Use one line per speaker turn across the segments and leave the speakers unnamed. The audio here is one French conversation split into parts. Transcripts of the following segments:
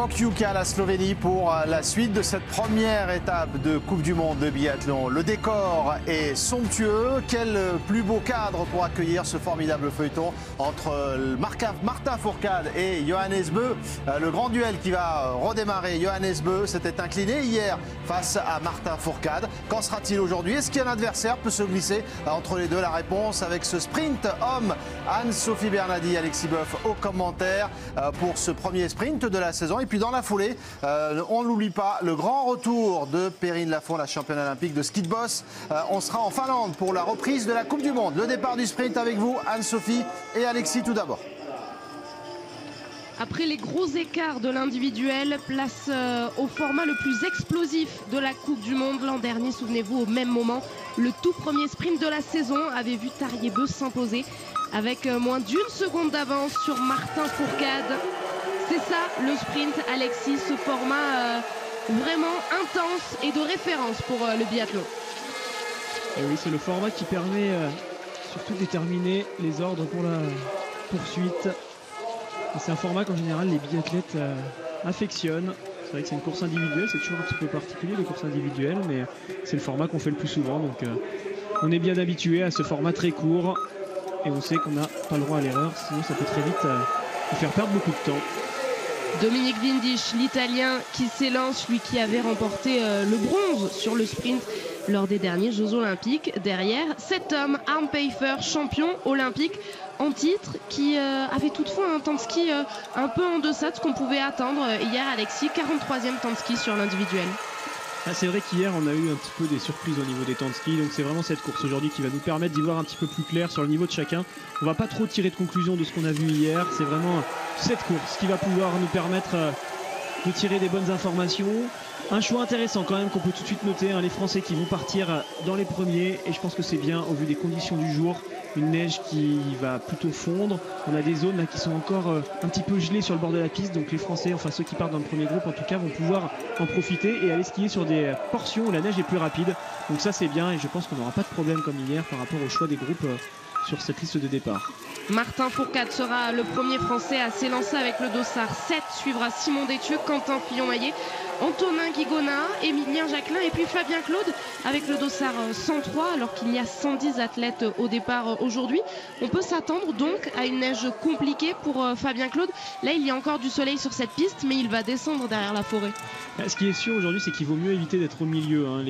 Pokljuka, la Slovénie, pour la suite de cette première étape de Coupe du Monde de biathlon. Le décor est somptueux. Quel plus beau cadre pour accueillir ce formidable feuilleton entre Martin Fourcade et Johannes Beu. Le grand duel qui va redémarrer. Johannes Beu s'était incliné hier face à Martin Fourcade. Qu'en sera-t-il aujourd'hui? Est-ce qu'un adversaire peut se glisser entre les deux? La réponse avec ce sprint homme. Anne-Sophie Bernadi, Alexis Boeuf au commentaire pour ce premier sprint de la saison. Et puis dans la foulée, on ne l'oublie pas, le grand retour de Perrine Lafont, la championne olympique de ski de boss. On sera en Finlande pour la reprise de la Coupe du Monde. Le départ du sprint avec vous, Anne-Sophie et Alexis tout d'abord.
Après les gros écarts de l'individuel, place au format le plus explosif de la Coupe du Monde. L'an dernier, souvenez-vous, au même moment, le tout premier sprint de la saison avait vu Tarjei-Bø s'imposer avec moins d'une seconde d'avance sur Martin Fourcade. C'est ça le sprint, Alexis, ce format vraiment intense et de référence pour le biathlon.
Et oui, c'est le format qui permet surtout de déterminer les ordres pour la poursuite. C'est un format qu'en général les biathlètes affectionnent. C'est vrai que c'est une course individuelle, c'est toujours un petit peu particulier les courses individuelles, mais c'est le format qu'on fait le plus souvent. Donc on est bien habitué à ce format très court et on sait qu'on n'a pas le droit à l'erreur, sinon ça peut très vite nous faire perdre beaucoup de temps.
Dominique Windisch, l'Italien qui s'élance, lui qui avait remporté le bronze sur le sprint lors des derniers Jeux Olympiques. Derrière, cet homme, Arne Pfeiffer, champion olympique en titre, qui avait toutefois un temps de ski un peu en deçà de ce qu'on pouvait attendre hier, Alexis. 43e temps de ski sur l'individuel.
Ah, c'est vrai qu'hier on a eu un petit peu des surprises au niveau des temps de ski, donc c'est vraiment cette course aujourd'hui qui va nous permettre d'y voir un petit peu plus clair sur le niveau de chacun. On va pas trop tirer de conclusion de ce qu'on a vu hier, c'est vraiment cette course qui va pouvoir nous permettre de tirer des bonnes informations. Un choix intéressant quand même qu'on peut tout de suite noter, hein, les Français qui vont partir dans les premiers, et je pense que c'est bien au vu des conditions du jour. Une neige qui va plutôt fondre. On a des zones là qui sont encore un petit peu gelées sur le bord de la piste. Donc les Français, enfin ceux qui partent dans le premier groupe en tout cas, vont pouvoir en profiter et aller skier sur des portions où la neige est plus rapide. Donc ça c'est bien et je pense qu'on n'aura pas de problème comme hier par rapport au choix des groupes sur cette liste de départ.
Martin Fourcade sera le premier Français à s'élancer avec le dossard 7. Suivra Simon Détieux, Quentin Fillon-Maillet, Antonin Guigona, Émilien Jacquelin et puis Fabien Claude avec le dossard 103, alors qu'il y a 110 athlètes au départ aujourd'hui. On peut s'attendre donc à une neige compliquée pour Fabien Claude. Là il y a encore du soleil sur cette piste, mais il va descendre derrière la forêt.
Ce qui est sûr aujourd'hui, c'est qu'il vaut mieux éviter d'être au milieu, hein.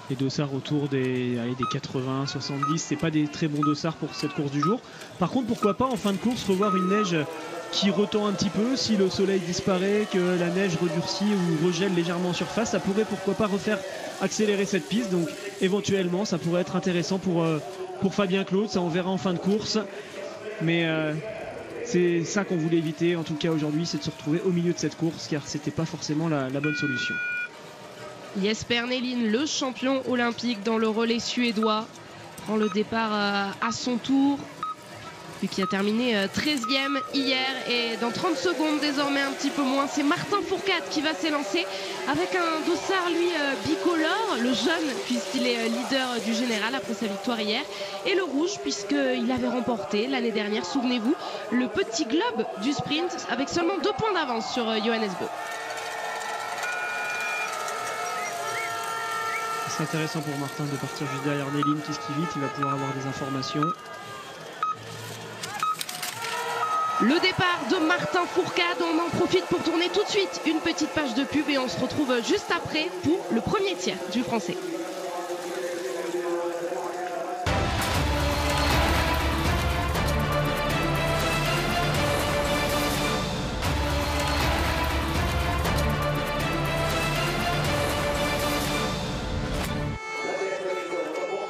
Les dossards autour des 80, 70, c'est pas des très bons dossards pour cette course du jour. Par contre, pourquoi pas en fin de course revoir une neige qui retend un petit peu, si le soleil disparaît, que la neige redurcit ou regèle légèrement en surface, ça pourrait pourquoi pas refaire accélérer cette piste. Donc éventuellement ça pourrait être intéressant pour Fabien Claude, ça on verra en fin de course. Mais c'est ça qu'on voulait éviter en tout cas aujourd'hui, c'est de se retrouver au milieu de cette course car c'était pas forcément la bonne solution.
Jesper Nelin, le champion olympique dans le relais suédois, prend le départ à son tour. Lui qui a terminé 13e hier et dans 30 secondes, désormais un petit peu moins, c'est Martin Fourcade qui va s'élancer avec un dossard lui bicolore, le jaune puisqu'il est leader du général après sa victoire hier, et le rouge puisqu'il avait remporté l'année dernière, souvenez-vous, le petit globe du sprint avec seulement 2 points d'avance sur Johannes Beu.
C'est intéressant pour Martin de partir juste derrière Nelin qui skie vite, il va pouvoir avoir des informations.
Le départ de Martin Fourcade, on en profite pour tourner tout de suite une petite page de pub et on se retrouve juste après pour le premier tiers du Français.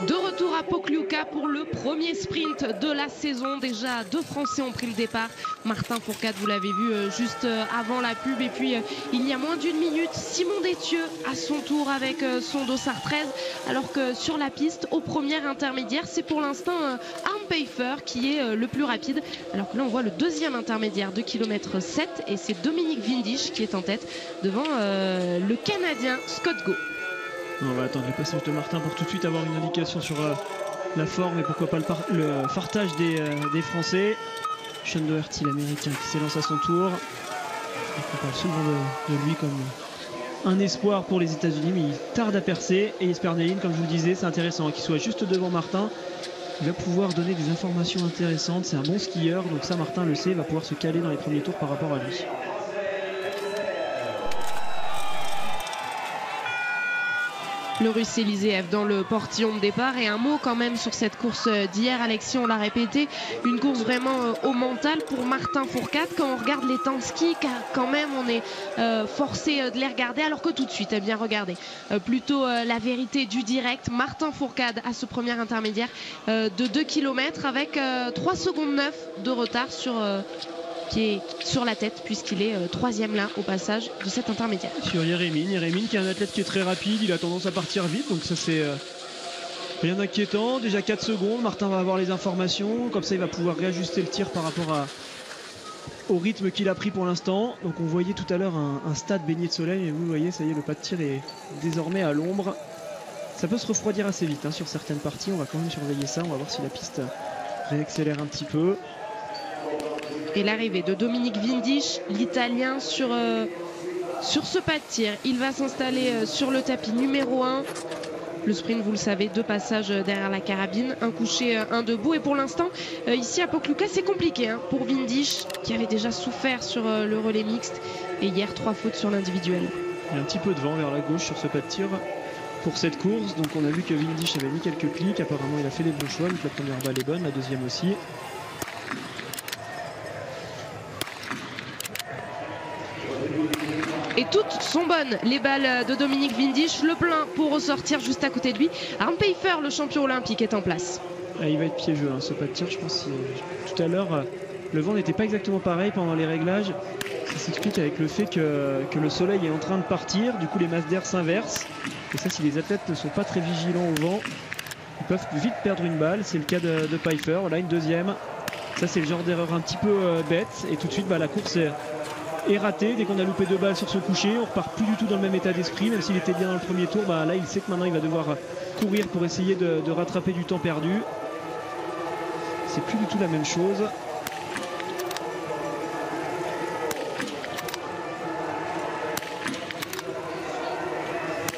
De retour à Pokljuka pour le premier sprint de la saison. Déjà 2 Français ont pris le départ. Martin Fourcade, vous l'avez vu juste avant la pub. Et puis il y a moins d'une minute, Simon Détieux à son tour avec son dossard 13. Alors que sur la piste, au premier intermédiaire, c'est pour l'instant Arne Pfeiffer qui est le plus rapide. Alors que là on voit le deuxième intermédiaire, 2 km 7. Et c'est Dominique Windisch qui est en tête devant le Canadien Scott Go.
On va attendre le passage de Martin pour tout de suite avoir une indication sur la forme et pourquoi pas le fartage des Français. Sean Doherty, l'américain, qui s'élance à son tour. On parle souvent de lui comme un espoir pour les États-Unis, mais il tarde à percer. Et Esperneline, comme je vous le disais, c'est intéressant qu'il soit juste devant Martin. Il va pouvoir donner des informations intéressantes. C'est un bon skieur, donc ça, Martin le sait, va pouvoir se caler dans les premiers tours par rapport à lui.
Le Russe Eliseev dans le portillon de départ. Et un mot quand même sur cette course d'hier, Alexis, on l'a répété, une course vraiment au mental pour Martin Fourcade. Quand on regarde les temps de ski, quand même on est forcé de les regarder, alors que tout de suite, bien regardez, plutôt la vérité du direct. Martin Fourcade à ce premier intermédiaire de 2 km avec 3 secondes 9 de retard qui est sur la tête, puisqu'il est 3e là au passage de cet intermédiaire.
Sur Yeremin qui est un athlète qui est très rapide, il a tendance à partir vite, donc ça c'est rien d'inquiétant. Déjà 4 secondes, Martin va avoir les informations, comme ça il va pouvoir réajuster le tir par rapport au rythme qu'il a pris pour l'instant. Donc on voyait tout à l'heure un stade baigné de soleil, et vous voyez, ça y est, le pas de tir est désormais à l'ombre. Ça peut se refroidir assez vite sur certaines parties, on va quand même surveiller ça, on va voir si la piste réaccélère un petit peu.
Et l'arrivée de Dominique Windisch, l'Italien, sur ce pas de tir. Il va s'installer sur le tapis numéro 1. Le sprint, vous le savez, 2 passages derrière la carabine, un couché, un debout. Et pour l'instant, ici à Pokljuka, c'est compliqué pour Windisch, qui avait déjà souffert sur le relais mixte. Et hier, 3 fautes sur l'individuel.
Il y a un petit peu de vent vers la gauche sur ce pas de tir pour cette course. Donc on a vu que Windisch avait mis quelques clics. Apparemment, il a fait les bons choix. Donc la première balle est bonne, la deuxième aussi.
Et toutes sont bonnes, les balles de Dominique Windisch. Le plein pour ressortir juste à côté de lui. Arne Pfeiffer, le champion olympique, est en place.
Il va être piégeux, ce pas de tir. Je pense que tout à l'heure, le vent n'était pas exactement pareil pendant les réglages. Ça s'explique avec le fait que le soleil est en train de partir. Du coup, les masses d'air s'inversent. Et ça, si les athlètes ne sont pas très vigilants au vent, ils peuvent vite perdre une balle. C'est le cas de Pfeiffer. Voilà, une deuxième. Ça, c'est le genre d'erreur un petit peu bête. Et tout de suite, la course est raté. Dès qu'on a loupé 2 balles sur ce coucher, on repart plus du tout dans le même état d'esprit. Même s'il était bien dans le premier tour, là il sait que maintenant il va devoir courir pour essayer de rattraper du temps perdu. C'est plus du tout la même chose.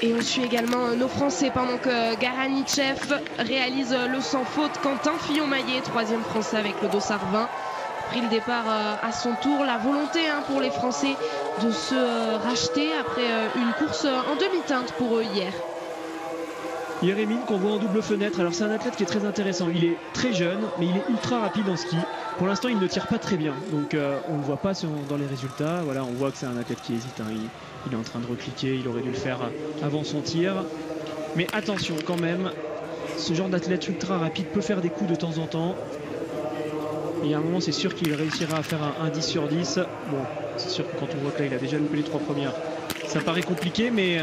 Et on suit également nos Français pendant que Garanitchev réalise le sans faute. Quentin Fillon-Maillet, 3e Français avec le dossard 20. Pris le départ à son tour. La volonté pour les Français de se racheter après une course en demi-teinte pour eux hier.
Yeremin qu'on voit en double fenêtre. Alors c'est un athlète qui est très intéressant. Il est très jeune, mais il est ultra rapide en ski. Pour l'instant, il ne tire pas très bien. Donc on ne le voit pas dans les résultats. Voilà, on voit que c'est un athlète qui hésite. Il est en train de recliquer. Il aurait dû le faire avant son tir. Mais attention quand même. Ce genre d'athlète ultra rapide peut faire des coups de temps en temps. Et à un moment, c'est sûr qu'il réussira à faire un 10 sur 10. Bon, c'est sûr que quand on voit que là, il a déjà loupé les 3 premières, ça paraît compliqué, mais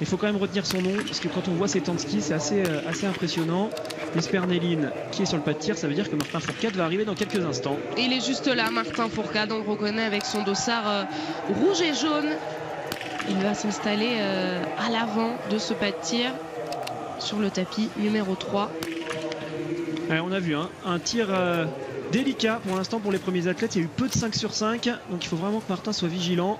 il faut quand même retenir son nom, parce que quand on voit ses temps de ski, c'est assez impressionnant. Esperneline qui est sur le pas de tir, ça veut dire que Martin Fourcade va arriver dans quelques instants.
Et il est juste là, Martin Fourcade, on le reconnaît avec son dossard rouge et jaune. Il va s'installer à l'avant de ce pas de tir, sur le tapis numéro 3.
Ouais, on a vu un tir délicat pour l'instant pour les premiers athlètes. Il y a eu peu de 5 sur 5, donc il faut vraiment que Martin soit vigilant.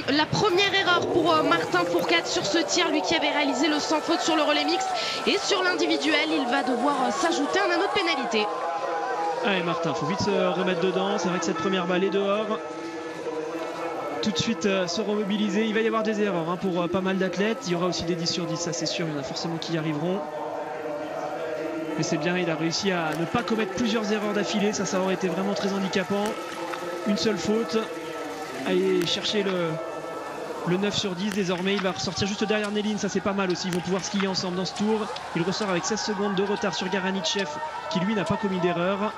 La première erreur pour Martin Fourcade sur ce tir, lui qui avait réalisé le sans faute sur le relais mixte. Et sur l'individuel, il va devoir s'ajouter un anneau de pénalité.
Allez Martin, faut vite se remettre dedans. C'est vrai que cette première balle est dehors. Tout de suite se remobiliser. Il va y avoir des erreurs pour pas mal d'athlètes. Il y aura aussi des 10 sur 10, ça c'est sûr. Il y en a forcément qui y arriveront. Mais c'est bien, il a réussi à ne pas commettre plusieurs erreurs d'affilée. Ça aurait été vraiment très handicapant. Une seule faute. Aller chercher le 9 sur 10 désormais. Il va ressortir juste derrière Neline, ça c'est pas mal aussi. Ils vont pouvoir skier ensemble dans ce tour. Il ressort avec 16 secondes de retard sur Garanitchev qui lui n'a pas commis d'erreur.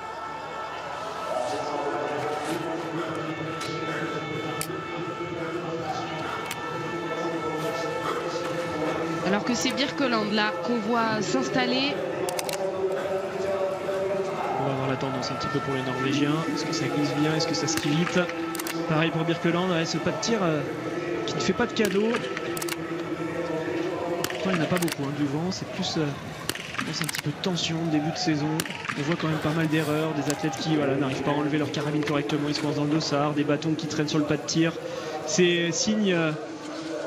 Alors que c'est Birkeland là qu'on voit s'installer.
On va voir la tendance prudence un petit peu pour les Norvégiens. Est-ce que ça glisse bien? Est-ce que ça skie vite? Pareil pour Birkeland, ouais, ce pas de tir qui ne fait pas de cadeau. Pourtant, il n'y en a pas beaucoup du vent, c'est plus je pense un petit peu de tension, début de saison. On voit quand même pas mal d'erreurs, des athlètes qui n'arrivent pas à enlever leur carabine correctement, ils se coincent dans le dossard, des bâtons qui traînent sur le pas de tir. C'est signe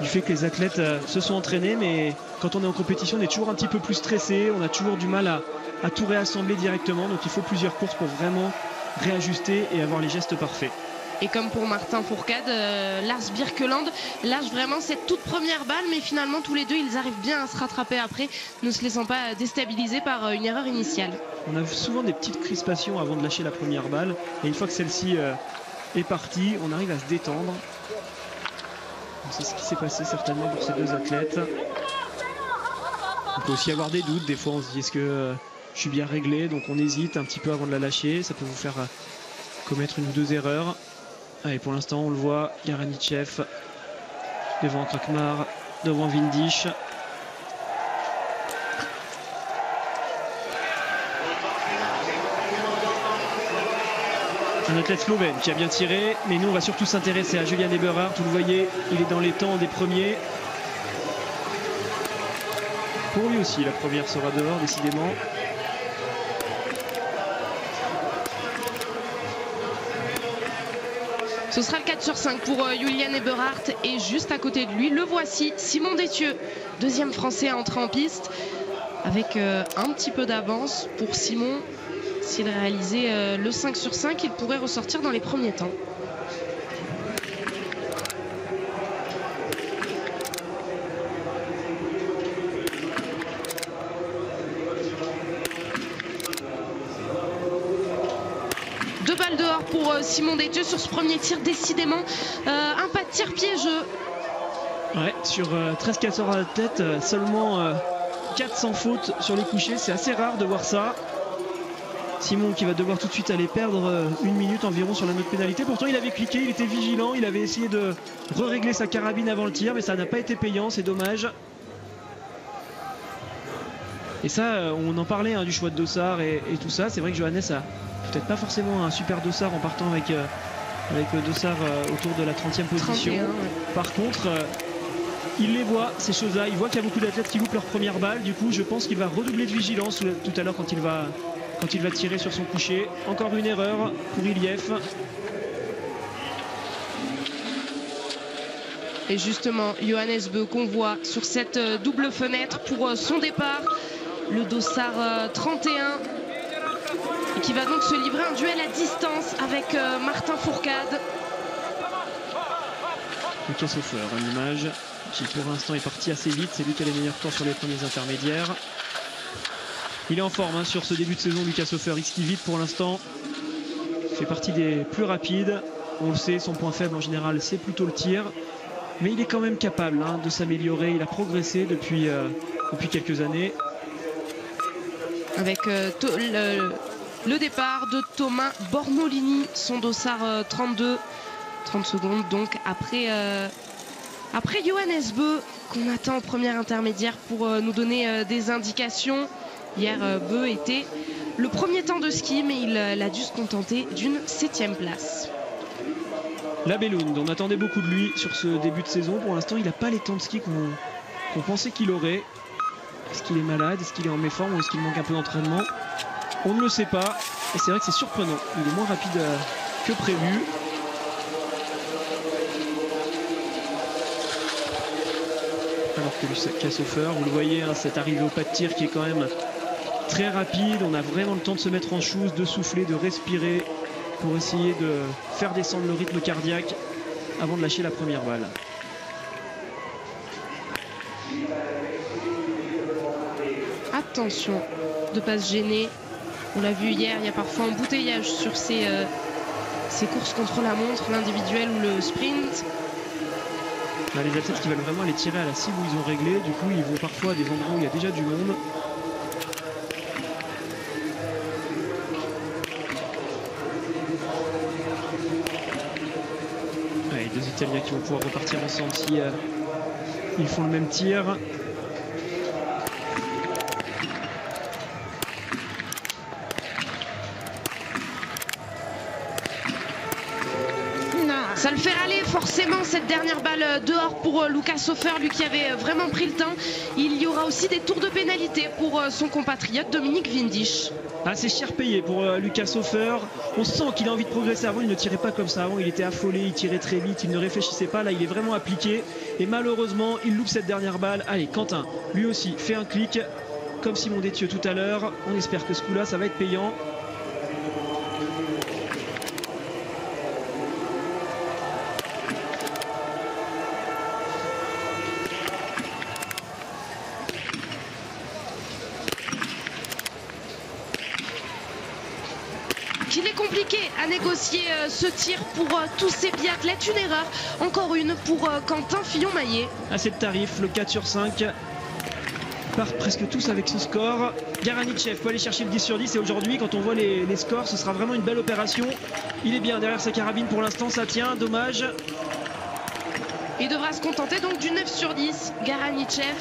du fait que les athlètes se sont entraînés, mais quand on est en compétition, on est toujours un petit peu plus stressé, on a toujours du mal à tout réassembler directement, donc il faut plusieurs courses pour vraiment réajuster et avoir les gestes parfaits.
Et comme pour Martin Fourcade, Lars Birkeland lâche vraiment cette toute première balle, mais finalement tous les deux ils arrivent bien à se rattraper après, ne se laissant pas déstabiliser par une erreur initiale.
On a souvent des petites crispations avant de lâcher la première balle, et une fois que celle-ci est partie, on arrive à se détendre. C'est ce qui s'est passé certainement pour ces deux athlètes. On peut aussi avoir des doutes, des fois on se dit est-ce que je suis bien réglé, donc on hésite un petit peu avant de la lâcher, ça peut vous faire commettre une ou deux erreurs. Allez, pour l'instant on le voit, Garanitchev devant Krakmar, devant Windisch. Un athlète slovène qui a bien tiré, mais nous on va surtout s'intéresser à Julian Eberhardt. Vous le voyez, il est dans les temps des premiers. Pour lui aussi, la première sera dehors, décidément.
Ce sera le 4 sur 5 pour Julian Eberhardt, et juste à côté de lui, le voici, Simon Détieux, deuxième français à entrer en piste, avec un petit peu d'avance pour Simon. S'il réalisait le 5 sur 5, il pourrait ressortir dans les premiers temps. Deux balles dehors pour Simon Détieux sur ce premier tir, décidément un pas de tir piégeux.
Ouais, sur 13 casseurs à la tête, seulement 4 sans faute sur les couchers, c'est assez rare de voir ça. Simon qui va devoir tout de suite aller perdre une minute environ sur la note pénalité. Pourtant il avait cliqué, il était vigilant, il avait essayé de régler sa carabine avant le tir, mais ça n'a pas été payant, c'est dommage. Et ça, on en parlait du choix de dossard et tout ça. C'est vrai que Johannes a peut-être pas forcément un super dossard en partant avec dossard autour de la 30e position.
31, ouais.
Par contre, il les voit, ces choses-là. Il voit qu'il y a beaucoup d'athlètes qui loupent leur première balle. Du coup, je pense qu'il va redoubler de vigilance tout à l'heure quand il va tirer sur son coucher. Encore une erreur pour Iliev.
Et justement, Johannes Beu qu'on voit sur cette double fenêtre pour son départ. Le dossard 31. Et qui va donc se livrer un duel à distance avec Martin Fourcade.
Lucas Hofer, une image qui pour l'instant est parti assez vite. C'est lui qui a les meilleurs temps sur les premiers intermédiaires. Il est en forme sur ce début de saison, Lucas Hofer. Il skie vite pour l'instant. Il fait partie des plus rapides. On le sait, son point faible en général, c'est plutôt le tir. Mais il est quand même capable de s'améliorer. Il a progressé depuis quelques années.
Avec le départ de Thomas Bornolini, son dossard 32. 30 secondes donc après Johannes Beu qu'on attend en première intermédiaire pour nous donner des indications. Hier, Beu était le premier temps de ski, mais il a dû se contenter d'une 7e place.
La Bellund, on attendait beaucoup de lui sur ce début de saison. Pour l'instant, il n'a pas les temps de ski qu'on pensait qu'il aurait. Est-ce qu'il est malade? Est-ce qu'il est en méforme? Ou est-ce qu'il manque un peu d'entraînement? On ne le sait pas. Et c'est vrai que c'est surprenant. Il est moins rapide que prévu. Alors que Lucas Hofer, vous le voyez, cette arrivée au pas de tir qui est quand même très rapide. On a vraiment le temps de se mettre en chouse, de souffler, de respirer pour essayer de faire descendre le rythme cardiaque avant de lâcher la première balle.
Attention de ne pas se gêner. On l'a vu hier, il y a parfois embouteillage sur ces courses contre la montre, l'individuel ou le sprint.
Là, les athlètes qui veulent vraiment aller tirer à la cible où ils ont réglé, du coup ils vont parfois à des endroits où il y a déjà du monde. Allez, deux Italiens qui vont pouvoir repartir ensemble si ils font le même tir.
Ça le fait aller forcément cette dernière balle dehors pour Lucas Hofer, lui qui avait vraiment pris le temps. Il y aura aussi des tours de pénalité pour son compatriote Dominique Windisch.
Ah, c'est cher payé pour Lucas Hofer. On sent qu'il a envie de progresser. Avant, il ne tirait pas comme ça. Avant, il était affolé, il tirait très vite, il ne réfléchissait pas. Là, il est vraiment appliqué. Et malheureusement, il loupe cette dernière balle. Allez, Quentin, lui aussi, fait un clic, comme Simon Détieux tout à l'heure. On espère que ce coup-là, ça va être payant.
Qu'il est compliqué à négocier ce tir pour tous ces biathlètes. Une erreur, encore une, pour Quentin Fillon-Maillet.
À cette tarif, le 4 sur 5 part presque tous avec ce score. Garanitchev peut aller chercher le 10 sur 10 et aujourd'hui, quand on voit les scores, ce sera vraiment une belle opération. Il est bien derrière sa carabine pour l'instant, ça tient, dommage.
Il devra se contenter donc du 9 sur 10, Garanitchev.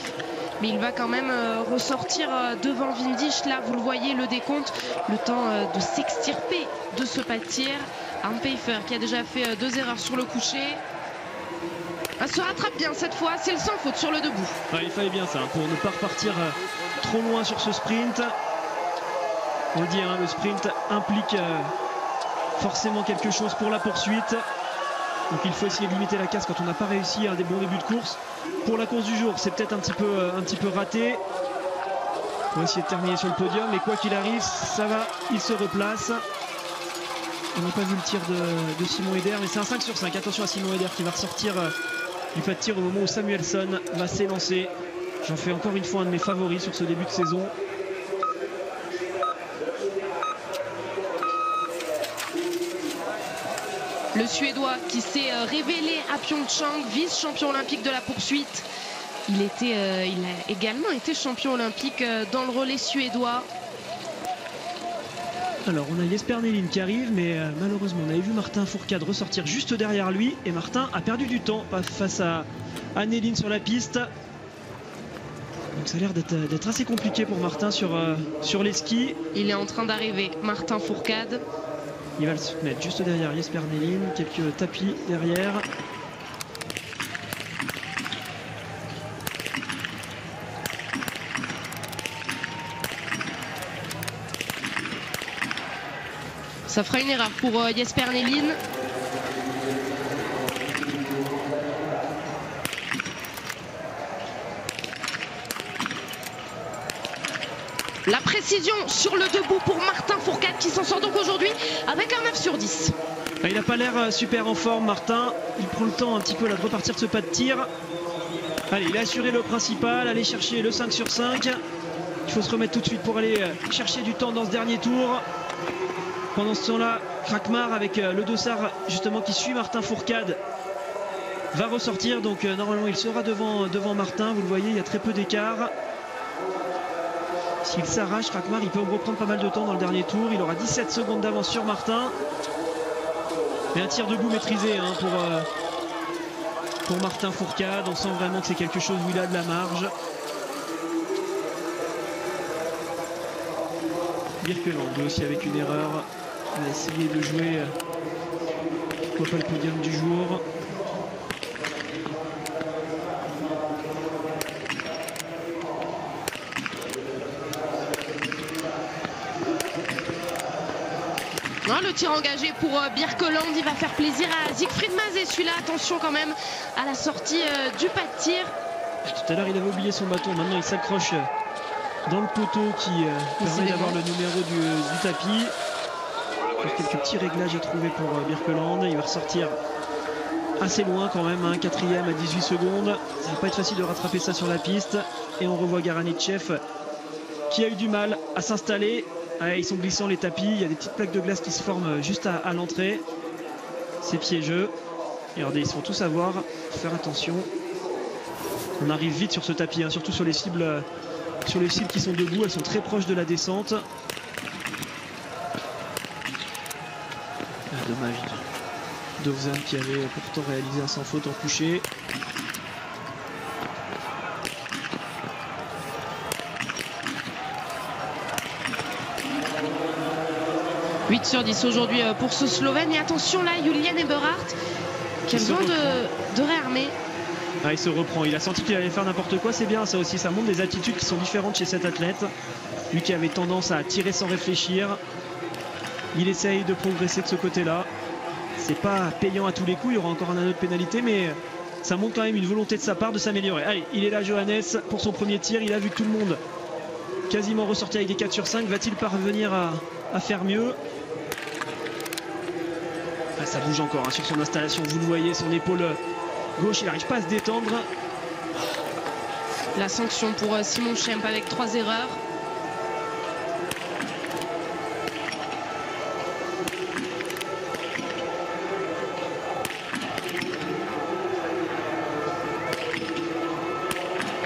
Mais il va quand même ressortir devant Windisch. Là, vous le voyez, le décompte, le temps de s'extirper de ce pas de tir. Arne Pfeiffer qui a déjà fait 2 erreurs sur le coucher. Se rattrape bien cette fois, c'est le sans faute sur le debout.
Ouais, il fallait bien ça, pour ne pas repartir trop loin sur ce sprint. On le dit, hein, le sprint implique forcément quelque chose pour la poursuite. Donc il faut essayer de limiter la casse quand on n'a pas réussi à un des bons débuts de course. Pour la course du jour, c'est peut-être un petit peu raté. On va essayer de terminer sur le podium, mais quoi qu'il arrive, ça va, il se replace. On n'a pas vu le tir de Simon Eder, mais c'est un 5 sur 5. Attention à Simon Eder qui va ressortir du pas de tir au moment où Samuelsson va s'élancer. J'en fais encore une fois un de mes favoris sur ce début de saison.
Le Suédois qui s'est révélé à Pyeongchang, vice-champion olympique de la poursuite. Il a également été champion olympique dans le relais suédois.
Alors on a Jesper Nelin qui arrive, mais malheureusement on avait vu Martin Fourcade ressortir juste derrière lui et Martin a perdu du temps face à Nelin sur la piste. Donc ça a l'air d'être assez compliqué pour Martin sur les skis.
Il est en train d'arriver, Martin Fourcade.
Il va se mettre juste derrière Jesper Nelin, quelques tapis derrière.
Ça fera une erreur pour Jesper Nelin. La précision sur le debout pour Martin Fourcade qui s'en sort donc aujourd'hui avec un 9 sur 10.
Il n'a pas l'air super en forme, Martin. Il prend le temps un petit peu là, de repartir de ce pas de tir. Allez, il a assuré le principal, aller chercher le 5 sur 5. Il faut se remettre tout de suite pour aller chercher du temps dans ce dernier tour. Pendant ce temps-là, Krakmar avec le dossard justement qui suit Martin Fourcade va ressortir. Donc normalement il sera devant Martin. Vous le voyez, il y a très peu d'écart. S'il s'arrache, Krakmar, il peut reprendre pas mal de temps dans le dernier tour. Il aura 17 secondes d'avance sur Martin. Mais un tir debout maîtrisé hein, pour Martin Fourcade. On sent vraiment que c'est quelque chose où il a de la marge. Birkeland aussi avec une erreur. On va essayer de jouer pourquoi pas le podium du jour.
Le tir engagé pour Birkeland, il va faire plaisir à Siegfried Mazet. Celui-là, attention quand même à la sortie du pas de tir.
Tout à l'heure il avait oublié son bâton, maintenant il s'accroche dans le poteau qui permet d'avoir le numéro du tapis. Quelques petits réglages à trouver pour Birkeland. Il va ressortir assez loin quand même, hein, 4e à 18 secondes. Ça va pas être facile de rattraper ça sur la piste. Et on revoit Garanitchev qui a eu du mal à s'installer. Ah, ils sont glissants les tapis, il y a des petites plaques de glace qui se forment juste à l'entrée. C'est piégeux. Et regardez, ils se font tous avoir, faut faire attention. On arrive vite sur ce tapis, hein, surtout sur les cibles qui sont debout, elles sont très proches de la descente. Ah, dommage Dovzan qui avait pourtant réalisé un sans faute en coucher.
8 sur 10 aujourd'hui pour ce Slovène. Et attention là, Julian Eberhardt qui a besoin de réarmer.
Ah, il se reprend, il a senti qu'il allait faire n'importe quoi, c'est bien ça aussi, ça montre des attitudes qui sont différentes chez cet athlète. Lui qui avait tendance à tirer sans réfléchir, il essaye de progresser de ce côté-là. C'est pas payant à tous les coups, il y aura encore un anneau de pénalité, mais ça montre quand même une volonté de sa part de s'améliorer. Allez, il est là Johannes pour son premier tir, il a vu tout le monde quasiment ressorti avec des 4 sur 5, va-t-il parvenir à faire mieux? Ah, ça bouge encore hein, sur son installation, vous le voyez, son épaule gauche, il n'arrive pas à se détendre.
La sanction pour Simon Schempp avec 3 erreurs.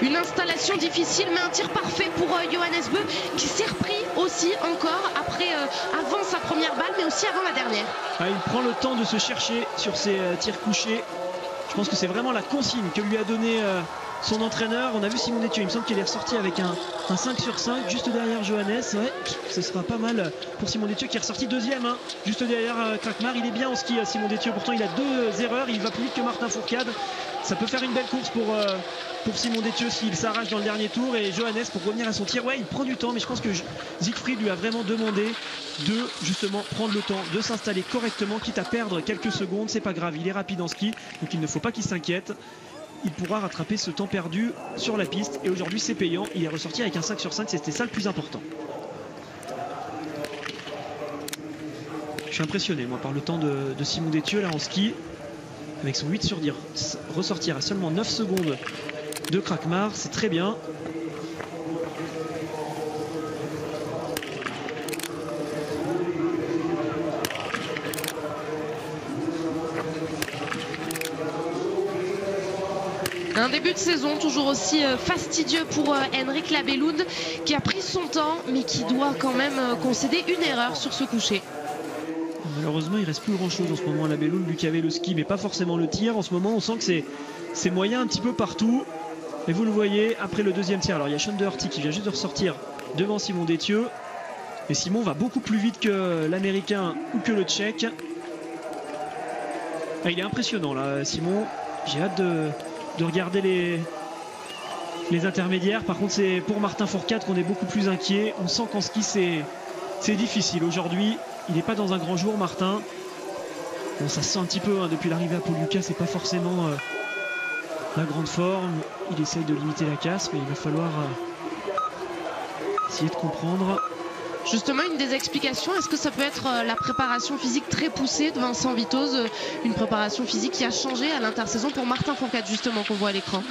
Une installation difficile, mais un tir parfait pour Johannes Bö, qui s'est repris aussi encore après, avant sa première balle, mais aussi avant la dernière.
Ah, il prend le temps de se chercher sur ses tirs couchés. Je pense que c'est vraiment la consigne que lui a donné son entraîneur. On a vu Simon Détieux, il me semble qu'il est ressorti avec un 5 sur 5 juste derrière Johannes. Ouais, ce sera pas mal pour Simon Détieux qui est ressorti deuxième hein, juste derrière Krakmar. Il est bien en ski Simon Détieux, pourtant il a 2 erreurs, il va plus vite que Martin Fourcade. Ça peut faire une belle course pour Simon Détieux s'il s'arrache dans le dernier tour. Et Johannes pour revenir à son tir, ouais il prend du temps, mais je pense que Siegfried lui a vraiment demandé de justement prendre le temps de s'installer correctement, quitte à perdre quelques secondes, c'est pas grave, il est rapide en ski, donc il ne faut pas qu'il s'inquiète. Il pourra rattraper ce temps perdu sur la piste et aujourd'hui c'est payant, il est ressorti avec un 5 sur 5, c'était ça le plus important. Je suis impressionné moi par le temps de Simon Détieux là en ski, avec son 8 sur 10, ressortir à seulement 9 secondes de Krakmar, c'est très bien.
Un début de saison toujours aussi fastidieux pour Henrik Labellud qui a pris son temps mais qui doit quand même concéder une erreur sur ce coucher.
Malheureusement il reste plus grand chose en ce moment à Labellud, lui qui avait le ski mais pas forcément le tir. En ce moment on sent que c'est moyen un petit peu partout. Et vous le voyez après le deuxième tir. Alors il y a Sean Doherty qui vient juste de ressortir devant Simon Détieux. Et Simon va beaucoup plus vite que l'américain ou que le tchèque. Ah, il est impressionnant là Simon. J'ai hâte de regarder les intermédiaires. Par contre c'est pour Martin Fourcade qu'on est beaucoup plus inquiet. On sent qu'en ski c'est difficile aujourd'hui. Il n'est pas dans un grand jour Martin. Bon ça se sent un petit peu hein, depuis l'arrivée à Paul-Lucas, c'est pas forcément la grande forme. Il essaye de limiter la casse mais il va falloir essayer de comprendre.
Justement, une des explications, est-ce que ça peut être la préparation physique très poussée de Vincent Vitoz, une préparation physique qui a changé à l'intersaison pour Martin Fourcade justement qu'on voit à l'écran?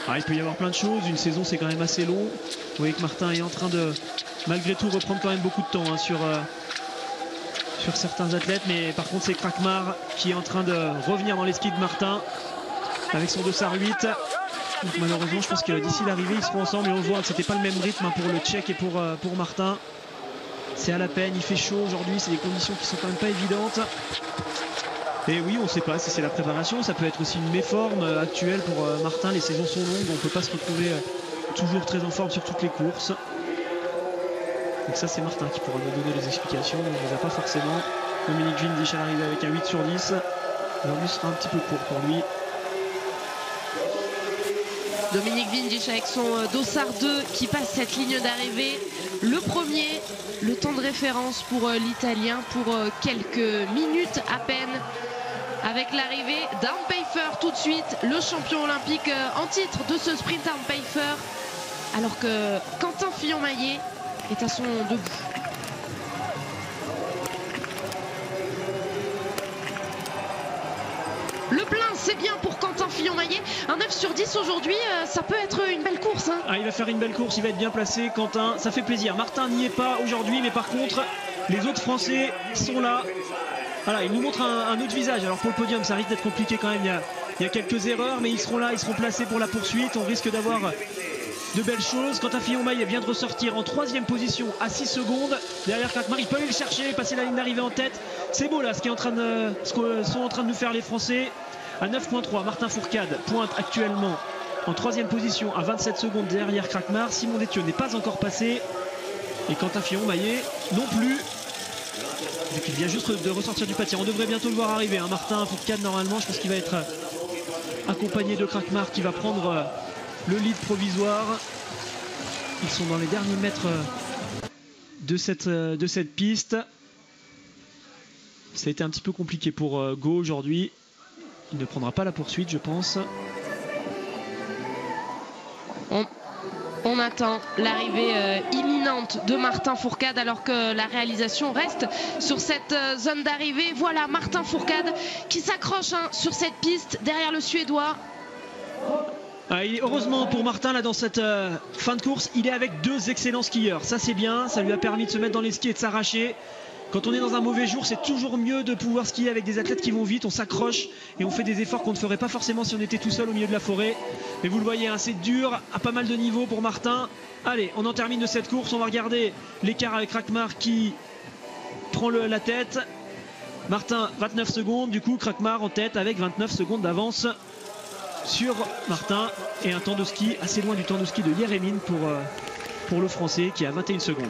Ah, il peut y avoir plein de choses, une saison c'est quand même assez long. Vous voyez que Martin est en train de malgré tout reprendre quand même beaucoup de temps hein, sur certains athlètes, mais par contre c'est Krakmar qui est en train de revenir dans les skis de Martin avec son dossard 8. Donc malheureusement je pense que d'ici l'arrivée ils seront ensemble et on voit que c'était pas le même rythme hein, pour le Tchèque et pour Martin. C'est à la peine, il fait chaud aujourd'hui, c'est des conditions qui sont quand même pas évidentes. Et oui, on ne sait pas si c'est la préparation, ça peut être aussi une méforme actuelle pour Martin. Les saisons sont longues, on ne peut pas se retrouver toujours très en forme sur toutes les courses. Donc ça c'est Martin qui pourra nous donner les explications, on ne les a pas forcément. Dominique Windisch à l'arrivée avec un 8 sur 10. Aujourd'hui sera un petit peu court pour lui.
Dominique Windisch avec son dossard 2 qui passe cette ligne d'arrivée. Le premier, le temps de référence pour l'Italien pour quelques minutes à peine. Avec l'arrivée d'Arne Pfeiffer tout de suite, le champion olympique en titre de ce sprint Arne Pfeiffer. Alors que Quentin Fillon-Maillet est à son debout. Le plein, c'est bien pour Quentin Fillon-Maillet. Un 9 sur 10 aujourd'hui, ça peut être une belle course. Hein.
Ah, il va faire une belle course, il va être bien placé, Quentin. Ça fait plaisir. Martin n'y est pas aujourd'hui, mais par contre, les autres Français sont là. Voilà, il nous montre un autre visage. Alors pour le podium, ça risque d'être compliqué quand même. Il y a quelques erreurs, mais ils seront là, ils seront placés pour la poursuite. On risque d'avoir de belles choses. Quentin Fillon-Maillet vient de ressortir en 3e position à 6 secondes. Derrière Krakmar, il peut aller le chercher, passer la ligne d'arrivée en tête. C'est beau là ce que sont en train de nous faire les Français. À 9.3, Martin Fourcade pointe actuellement en 3e position à 27 secondes derrière Krakmar. Simon Détieux n'est pas encore passé. Et Quentin Fillon-Maillet non plus. Vu qu'il vient juste de ressortir du pâtier. On devrait bientôt le voir arriver, hein. Martin Fourcade, normalement, je pense qu'il va être accompagné de Krakmar qui va prendre le lead provisoire. Ils sont dans les derniers mètres de cette piste. Ça a été un petit peu compliqué pour Go aujourd'hui. Il ne prendra pas la poursuite, je pense.
On attend l'arrivée imminente de Martin Fourcade alors que la réalisation reste sur cette zone d'arrivée. Voilà Martin Fourcade qui s'accroche sur cette piste derrière le Suédois.
Heureusement pour Martin là dans cette fin de course, il est avec deux excellents skieurs. Ça c'est bien, ça lui a permis de se mettre dans les skis et de s'arracher. Quand on est dans un mauvais jour, c'est toujours mieux de pouvoir skier avec des athlètes qui vont vite, on s'accroche et on fait des efforts qu'on ne ferait pas forcément si on était tout seul au milieu de la forêt. Mais vous le voyez, hein, c'est dur, à pas mal de niveaux pour Martin. Allez, on en termine de cette course, on va regarder l'écart avec Krakmar qui prend la tête. Martin, 29 secondes, du coup Krakmar en tête avec 29 secondes d'avance sur Martin. Et un temps de ski assez loin du temps de ski de Yeremin pour le Français qui a 21 secondes.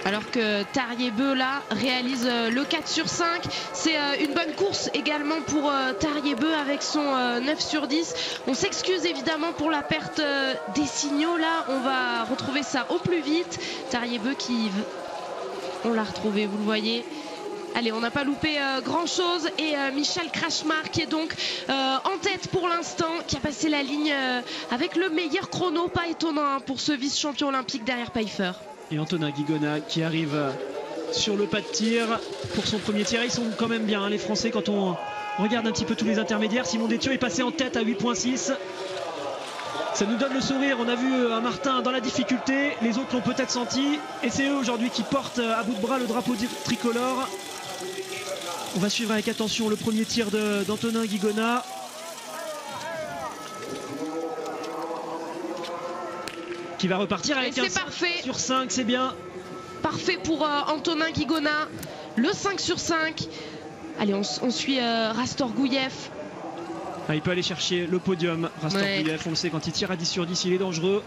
Alors que Tariebeu là réalise le 4 sur 5. C'est une bonne course également pour Tariebeu avec son 9 sur 10. On s'excuse évidemment pour la perte des signaux là. On va retrouver ça au plus vite. Tariebeu qui... On l'a retrouvé, vous le voyez. Allez, on n'a pas loupé grand chose. Et Michal Krakmar qui est donc en tête pour l'instant, qui a passé la ligne avec le meilleur chrono. Pas étonnant hein, pour ce vice-champion olympique derrière Pfeiffer.
Et Antonin Guigona qui arrive sur le pas de tir pour son premier tir. Ils sont quand même bien hein, les Français quand on regarde un petit peu tous les intermédiaires. Simon Détieux est passé en tête à 8,6. Ça nous donne le sourire. On a vu un Martin dans la difficulté. Les autres l'ont peut-être senti. Et c'est eux aujourd'hui qui portent à bout de bras le drapeau tricolore. On va suivre avec attention le premier tir d'Antonin Guigona. Qui va repartir avec un 5 sur 5, c'est bien.
Parfait pour Antonin Guigona, le 5 sur 5. Allez, on suit Rastor Gouyev.
Il peut aller chercher le podium, Rastor Gouyev, on le sait, quand il tire à 10 sur 10, il est dangereux.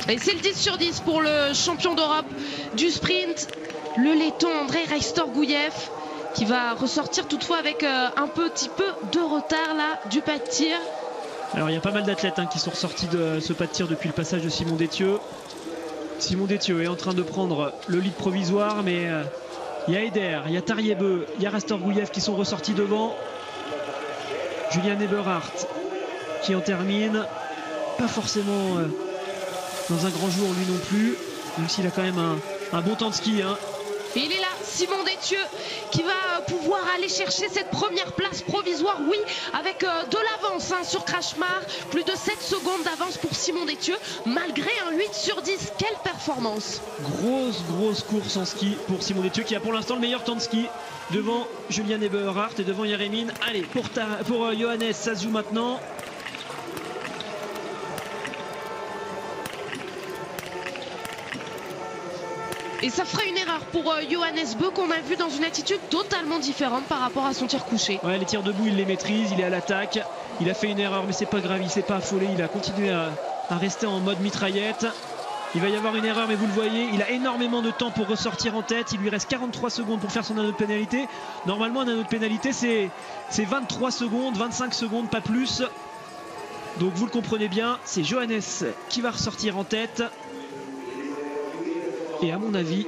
Et c'est le 10 sur 10 pour le champion d'Europe du sprint, le letton Andrei Rastor-Gouyev, qui va ressortir toutefois avec un petit peu de retard là du pas de tir.
Alors il y a pas mal d'athlètes hein, qui sont ressortis de ce pas de tir depuis le passage de Simon Détieux. Simon Détieux est en train de prendre le lead provisoire, mais il y a Eder, il y a Tariebeu, il y a Rastor-Gouyev qui sont ressortis devant. Julian Eberhardt qui en termine, pas forcément... dans un grand jour lui non plus, même s'il a quand même un bon temps de ski hein.
Et il est là, Simon Détieux, qui va pouvoir aller chercher cette première place provisoire, oui, avec de l'avance hein, sur Krakmar, plus de 7 secondes d'avance pour Simon Détieux, malgré un 8 sur 10, quelle performance.
Grosse course en ski pour Simon Détieux, qui a pour l'instant le meilleur temps de ski, devant Julian Eberhardt et devant Yeremin. Allez, pour Johannes, ça se joue maintenant.
Et ça ferait une erreur pour Johannes Beu qu'on a vu dans une attitude totalement différente par rapport à son tir couché.
Ouais, les tirs debout il les maîtrise, il est à l'attaque. Il a fait une erreur mais c'est pas grave, il s'est pas affolé, il a continué à rester en mode mitraillette. Il va y avoir une erreur mais vous le voyez, il a énormément de temps pour ressortir en tête. Il lui reste 43 secondes pour faire son anneau de pénalité. Normalement un anneau de pénalité c'est 23 secondes, 25 secondes, pas plus. Donc vous le comprenez bien, c'est Johannes qui va ressortir en tête. Et à mon avis,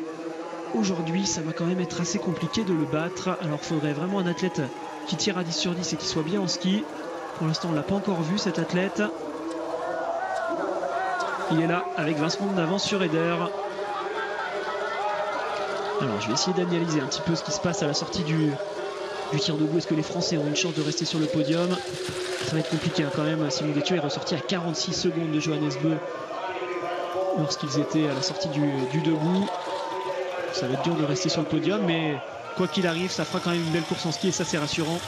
aujourd'hui, ça va quand même être assez compliqué de le battre. Alors, il faudrait vraiment un athlète qui tire à 10 sur 10 et qui soit bien en ski. Pour l'instant, on ne l'a pas encore vu, cet athlète. Il est là, avec 20 secondes d'avance sur Eder. Alors, je vais essayer d'analyser un petit peu ce qui se passe à la sortie du tir debout. Est-ce que les Français ont une chance de rester sur le podium? Ça va être compliqué hein, quand même. Simon Détieux est ressorti à 46 secondes de Johannes Beu lorsqu'ils étaient à la sortie du debout. Ça va être dur de rester sur le podium, mais quoi qu'il arrive, ça fera quand même une belle course en ski et ça c'est rassurant.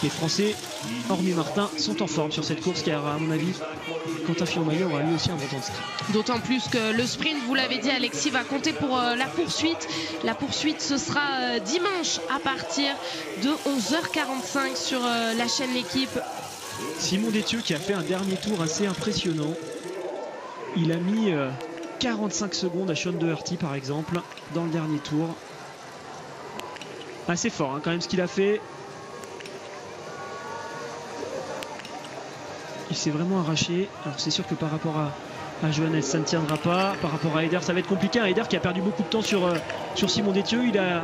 Les Français, hormis Martin, sont en forme sur cette course car, à mon avis, Quentin Fillon-Maillet aura lui aussi un bon temps de ski.
D'autant plus que le sprint, vous l'avez dit Alexis, va compter pour la poursuite. La poursuite, ce sera dimanche à partir de 11h45 sur la chaîne L'Équipe.
Simon Détieux qui a fait un dernier tour assez impressionnant. Il a mis 45 secondes à Sean Doherty par exemple dans le dernier tour. Assez fort hein, quand même ce qu'il a fait. Il s'est vraiment arraché. Alors c'est sûr que par rapport à Johannes ça ne tiendra pas. Par rapport à Heider ça va être compliqué. Heider qui a perdu beaucoup de temps sur Simon Détieux. Il a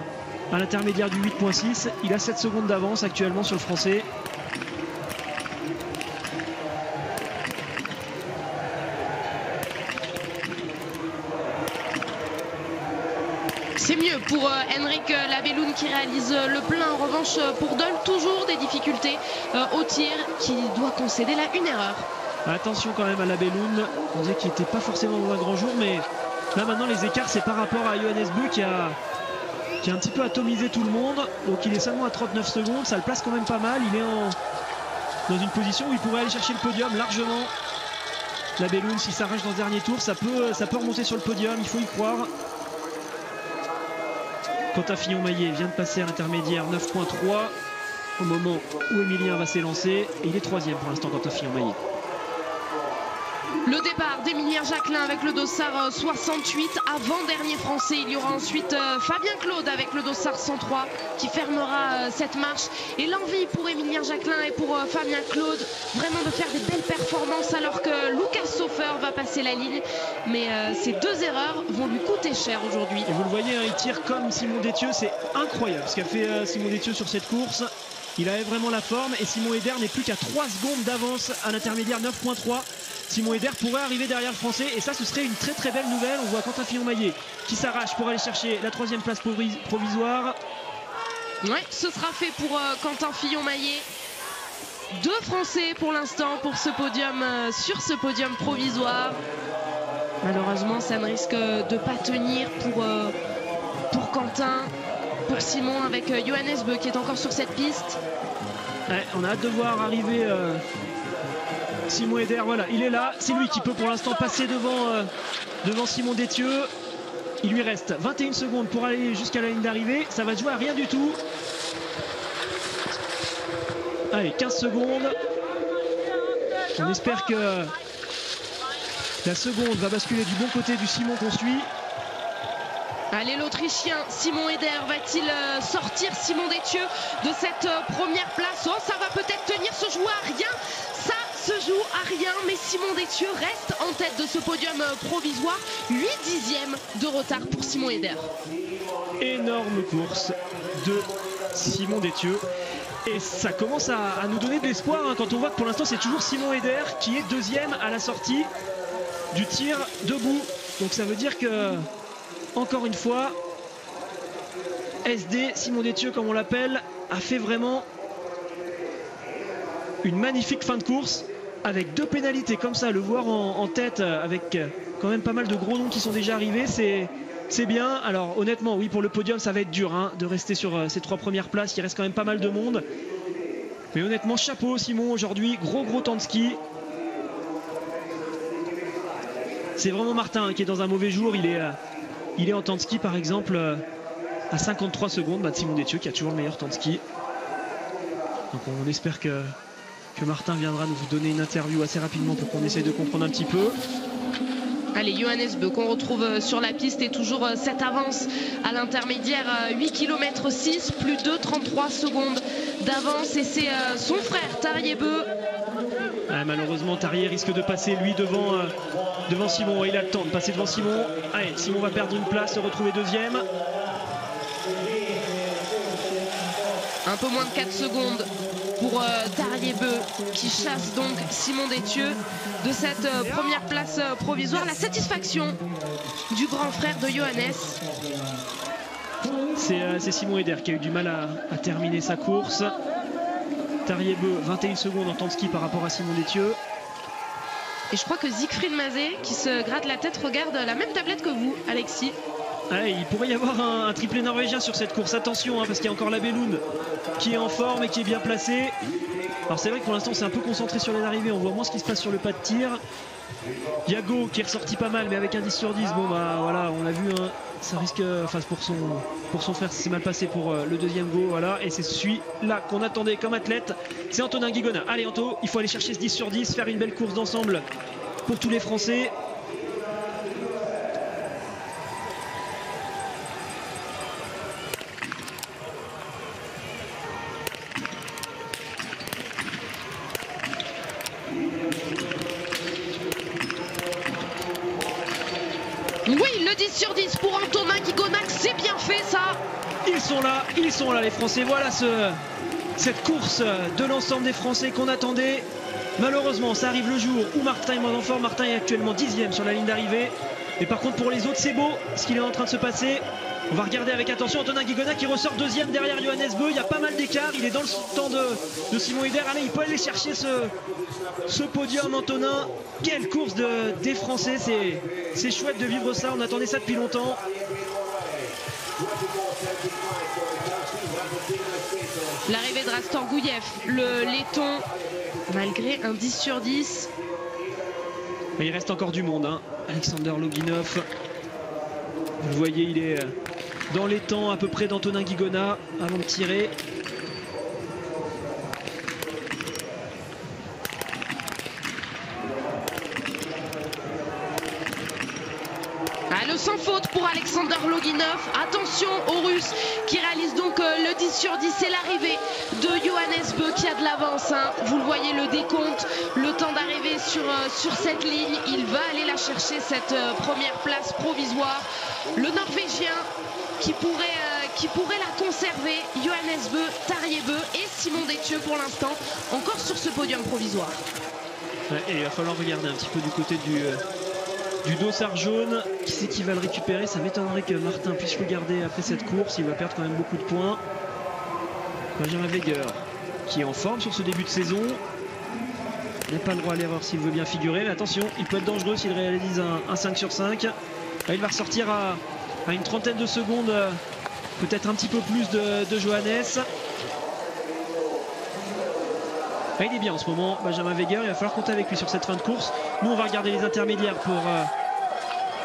à l'intermédiaire du 8.6. Il a 7 secondes d'avance actuellement sur le français.
C'est mieux pour Henrik Labelloun qui réalise le plein. En revanche, pour Dole, toujours des difficultés au tir, qui doit concéder là une erreur.
Attention quand même à Labelloun. On disait qu'il n'était pas forcément dans un grand jour, mais là maintenant les écarts c'est par rapport à Johannes Beu qui a un petit peu atomisé tout le monde. Donc il est seulement à 39 secondes, ça le place quand même pas mal. Il est dans une position où il pourrait aller chercher le podium largement. Labelloun, s'il s'arrache dans ce dernier tour, ça peut remonter sur le podium, il faut y croire. Quentin Fillon-Maillet vient de passer à l'intermédiaire 9.3 au moment où Emilien va s'élancer. Et il est 3e pour l'instant, Quentin Fillon-Maillet.
Le départ d'Emilien Jacquelin avec le dossard 68, avant-dernier français. Il y aura ensuite Fabien Claude avec le dossard 103 qui fermera cette marche. Et l'envie pour Emilien Jacquelin et pour Fabien Claude, vraiment de faire des belles performances alors que Lucas Soffer va passer la ligne. Mais ces deux erreurs vont lui coûter cher aujourd'hui.
Et vous le voyez, hein, il tire comme Simon Détieux, c'est incroyable ce qu'a fait Simon Détieux sur cette course. Il avait vraiment la forme et Simon Heider n'est plus qu'à 3 secondes d'avance à l'intermédiaire 9.3. Simon Heider pourrait arriver derrière le français et ça ce serait une très très belle nouvelle. On voit Quentin Fillon-Maillet qui s'arrache pour aller chercher la 3e place provisoire.
Ouais, ce sera fait pour Quentin Fillon-Maillet. 2 Français pour l'instant pour ce podium, sur ce podium provisoire. Malheureusement ça ne risque de pas tenir pour Quentin. Pour Simon avec Johannes Beu qui est encore sur cette piste.
Ouais, on a hâte de voir arriver Simon Heider. Voilà, il est là. C'est lui qui peut pour l'instant passer devant Simon Détieux. Il lui reste 21 secondes pour aller jusqu'à la ligne d'arrivée. Ça va jouer à rien du tout. Allez, 15 secondes. On espère que la seconde va basculer du bon côté du Simon qu'on suit.
Allez, l'Autrichien Simon Heider va-t-il sortir Simon Détieux de cette première place? Oh, ça va peut-être tenir, se joue à rien. Ça se joue à rien, mais Simon Détieux reste en tête de ce podium provisoire. 8/10 de retard pour Simon Heider.
Énorme course de Simon Détieux. Et ça commence à nous donner de l'espoir hein, quand on voit que pour l'instant c'est toujours Simon Heider qui est 2e à la sortie du tir debout. Donc ça veut dire que encore une fois, SD, Simon Détieux comme on l'appelle, a fait vraiment une magnifique fin de course avec 2 pénalités comme ça, le voir en tête avec quand même pas mal de gros noms qui sont déjà arrivés, c'est bien. Alors honnêtement, oui, pour le podium ça va être dur hein, de rester sur ces 3 premières places, il reste quand même pas mal de monde. Mais honnêtement, chapeau Simon aujourd'hui, gros temps de ski. C'est vraiment Martin hein, qui est dans un mauvais jour, il est en temps de ski par exemple à 53 secondes de Simon Détieux qui a toujours le meilleur temps de ski. Donc on espère que Martin viendra nous donner une interview assez rapidement pour qu'on essaye de comprendre un petit peu.
Allez, Johannes Beu qu'on retrouve sur la piste et toujours cette avance à l'intermédiaire 8 km 6, plus de 33 secondes d'avance et c'est son frère Tarjei Beu.
Malheureusement Tarjei risque de passer lui devant Simon. Il a le temps de passer devant Simon. Allez, Simon va perdre une place, se retrouver 2e.
Un peu moins de 4 secondes pour Tarjei Beu qui chasse donc Simon Détieux de cette première place provisoire. La satisfaction du grand frère de Johannes.
C'est Simon Heider qui a eu du mal à terminer sa course. Tarjei Beu, 21 secondes en temps de ski par rapport à Simon Détieux.
Et je crois que Siegfried Mazet qui se gratte la tête regarde la même tablette que vous, Alexis.
Ouais, il pourrait y avoir un triplé norvégien sur cette course. Attention, parce qu'il y a encore la Bellund qui est en forme et qui est bien placée. Alors c'est vrai que pour l'instant c'est un peu concentré sur les arrivées. On voit moins ce qui se passe sur le pas de tir. Yago qui est ressorti pas mal, mais avec un 10 sur 10. Bon bah voilà, on l'a vu, hein, ça risque, enfin pour son frère c'est mal passé pour le deuxième go, voilà. Et c'est celui-là qu'on attendait comme athlète, c'est Antonin Guigona. Allez Anto, il faut aller chercher ce 10 sur 10, faire une belle course d'ensemble pour tous les Français.
Oui, le 10 sur 10 pour Antonin Guigona, c'est bien fait ça.
Ils sont là les Français. Voilà cette course de l'ensemble des Français qu'on attendait. Malheureusement, ça arrive le jour où Martin est moins en forme. Martin est actuellement 10e sur la ligne d'arrivée. Et par contre, pour les autres, c'est beau ce qu'il est en train de se passer. On va regarder avec attention Antonin Guigona qui ressort deuxième derrière Johannes Beu. Il y a pas mal d'écart. Il est dans le temps de Simon Hubert. Allez, il peut aller chercher ce podium, Antonin. Quelle course des Français. C'est chouette de vivre ça. On attendait ça depuis longtemps.
L'arrivée de Rastor Gouyev, le laiton, malgré un 10 sur 10.
Mais il reste encore du monde, hein. Alexander Loginov. Vous le voyez, il est dans les temps à peu près d'Antonin Guigona avant de tirer.
Le sans faute pour Alexander Loginov. Attention aux Russes qui réalisent donc le 10 sur 10. C'est l'arrivée de Johannes Beu qui a de l'avance, hein. Vous le voyez, le décompte, le temps d'arriver sur cette ligne. Il va aller la chercher, cette première place provisoire. Le Norvégien qui pourrait la conserver. Johannes Beu, Tarjei Bø et Simon Détieux pour l'instant encore sur ce podium provisoire.
Ouais, et il va falloir regarder un petit peu du côté du dossard jaune. Qui c'est qui va le récupérer? Ça m'étonnerait que Martin puisse le garder après cette course. Il va perdre quand même beaucoup de points. Benjamin Weger qui est en forme sur ce début de saison. Il n'a pas le droit à l'erreur s'il veut bien figurer. Mais attention, il peut être dangereux s'il réalise un 5 sur 5. Là, il va ressortir à une trentaine de secondes. Peut-être un petit peu plus de Johannes. Là, il est bien en ce moment, Benjamin Weger. Il va falloir compter avec lui sur cette fin de course. Nous, on va regarder les intermédiaires pour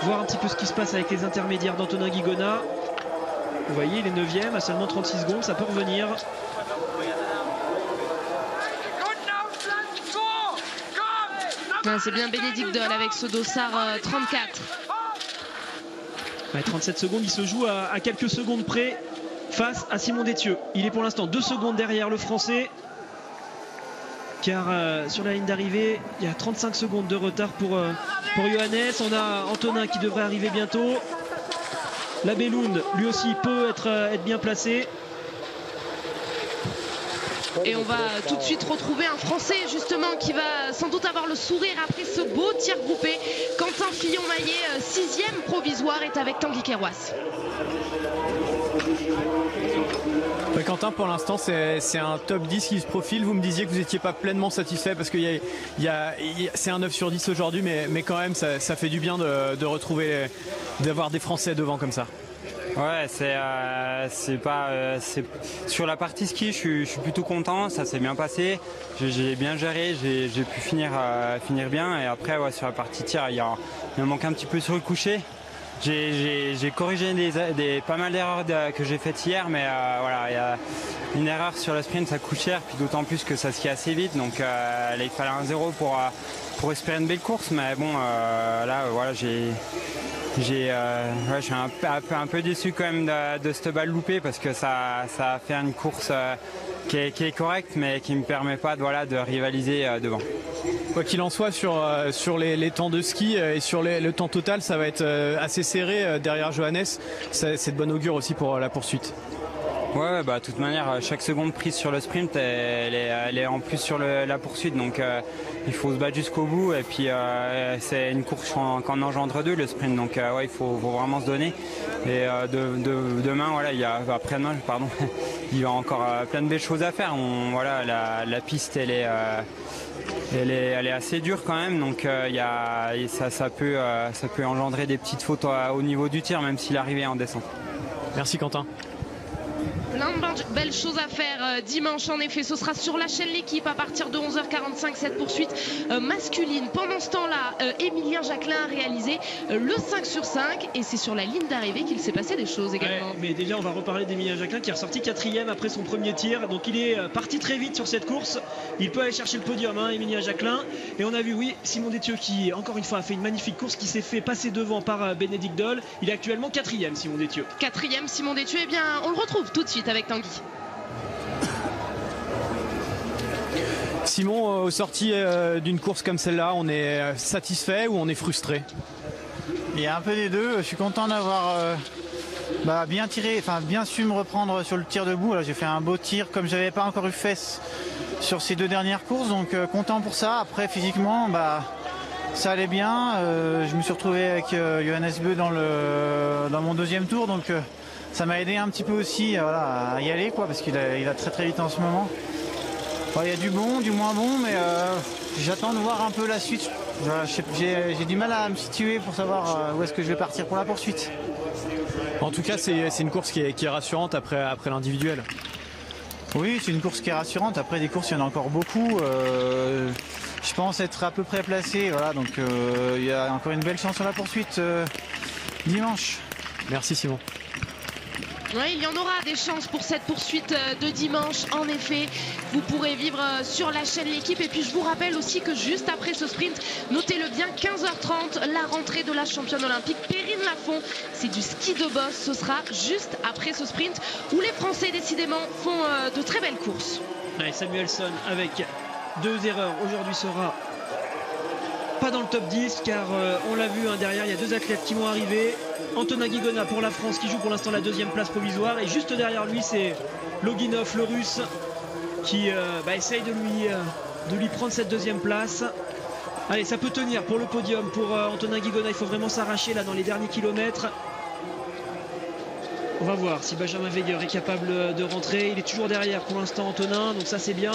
voir un petit peu ce qui se passe avec les intermédiaires d'Antonin Guigona. Vous voyez, il est 9e à seulement 36 secondes. Ça peut revenir.
C'est bien Bénédicte Doll avec ce dossard 34.
Ouais, 37 secondes, il se joue à quelques secondes près face à Simon Détieux. Il est pour l'instant 2 secondes derrière le Français. Car sur la ligne d'arrivée, il y a 35 secondes de retard pour Johannes. On a Antonin qui devrait arriver bientôt. La Bellund, lui aussi, peut être bien placé.
Et on va tout de suite retrouver un Français justement qui va sans doute avoir le sourire après ce beau tir groupé. Quentin Fillon-Maillet, 6e provisoire, est avec Tanguy Kéroas.
Quentin, pour l'instant c'est un top 10 qui se profile. Vous me disiez que vous n'étiez pas pleinement satisfait parce que c'est un 9 sur 10 aujourd'hui, mais quand même ça fait du bien de retrouver, d'avoir des Français devant comme ça.
Ouais, sur la partie ski, je suis plutôt content, ça s'est bien passé, j'ai bien géré, j'ai pu finir bien. Et après, ouais, sur la partie tir, il me manque un petit peu sur le coucher. J'ai corrigé pas mal d'erreurs que j'ai faites hier, mais voilà, il y a une erreur sur le sprint, ça coûte cher, puis d'autant plus que ça skie assez vite, donc là, il fallait un 0 pour espérer une belle course, mais bon, là, voilà, je suis un peu déçu quand même de cette balle loupée parce que ça a fait une course qui est correcte, mais qui ne me permet pas de rivaliser devant.
Quoi qu'il en soit, sur les temps de ski et sur le temps total, ça va être assez serré derrière Johannes. C'est de bon augure aussi pour la poursuite.
Ouais, de toute manière, chaque seconde prise sur le sprint, elle est en plus sur la poursuite, donc il faut se battre jusqu'au bout. Et puis c'est une course qu'en engendre deux, le sprint, donc ouais, il faut vraiment se donner. Et demain, voilà, après-demain, pardon, il y a encore plein de belles choses à faire. Voilà, la piste, elle est elle est assez dure quand même, donc ça peut engendrer des petites fautes au niveau du tir, même si l'arrivée est en descente.
Merci Quentin.
Plein de belles choses à faire dimanche. En effet, ce sera sur la chaîne L'équipe à partir de 11h45 cette poursuite masculine. Pendant ce temps-là, Émilien Jacquelin a réalisé le 5 sur 5 et c'est sur la ligne d'arrivée qu'il s'est passé des choses également.
Ouais, mais déjà on va reparler d'Émilien Jacquelin qui est ressorti 4e après son premier tir. Donc il est parti très vite sur cette course. Il peut aller chercher le podium, hein, Émilien Jacquelin. Et on a vu, oui, Simon Détieux qui encore une fois a fait une magnifique course, qui s'est fait passer devant par Bénédicte Doll. Il est actuellement 4e, Simon Détieux.
4e Simon Détieux, eh bien on le retrouve tout de suite avec Tanguy.
Simon, au sorti d'une course comme celle-là, on est satisfait ou on est frustré?
Il y a un peu des deux. Je suis content d'avoir bien tiré, enfin bien su me reprendre sur le tir debout. Là, j'ai fait un beau tir comme j'avais pas encore eu fesse sur ces 2 dernières courses, donc content pour ça. Après physiquement, ça allait bien. Je me suis retrouvé avec Johannes Beu dans mon 2e tour, donc ça m'a aidé un petit peu aussi à y aller, parce qu'il a très très vite en ce moment. Il y a du bon, du moins bon, mais j'attends de voir un peu la suite. J'ai du mal à me situer pour savoir où est-ce que je vais partir pour la poursuite.
En tout cas, c'est une course qui est rassurante après l'individuel.
Oui, c'est une course qui est rassurante. Après, des courses, il y en a encore beaucoup. Je pense être à peu près placé. Voilà, donc il y a encore une belle chance sur la poursuite dimanche.
Merci Simon.
Oui, il y en aura des chances pour cette poursuite de dimanche. En effet, vous pourrez vivre sur la chaîne L'équipe. Et puis je vous rappelle aussi que juste après ce sprint, notez-le bien, 15h30, la rentrée de la championne olympique Perrine Lafont. C'est du ski de boss. Ce sera juste après ce sprint où les Français décidément font de très belles courses.
Ouais, Samuelson avec 2 erreurs aujourd'hui sera pas dans le top 10 car on l'a vu, derrière il y a 2 athlètes qui vont arriver. Antonin Guigona pour la France qui joue pour l'instant la 2e place provisoire, et juste derrière lui c'est Loginov, le russe, qui essaye de lui prendre cette 2e place. Allez, ça peut tenir pour le podium pour Antonin Guigona. Il faut vraiment s'arracher là dans les derniers kilomètres. On va voir si Benjamin Weger est capable de rentrer. Il est toujours derrière pour l'instant Antonin, donc ça c'est bien.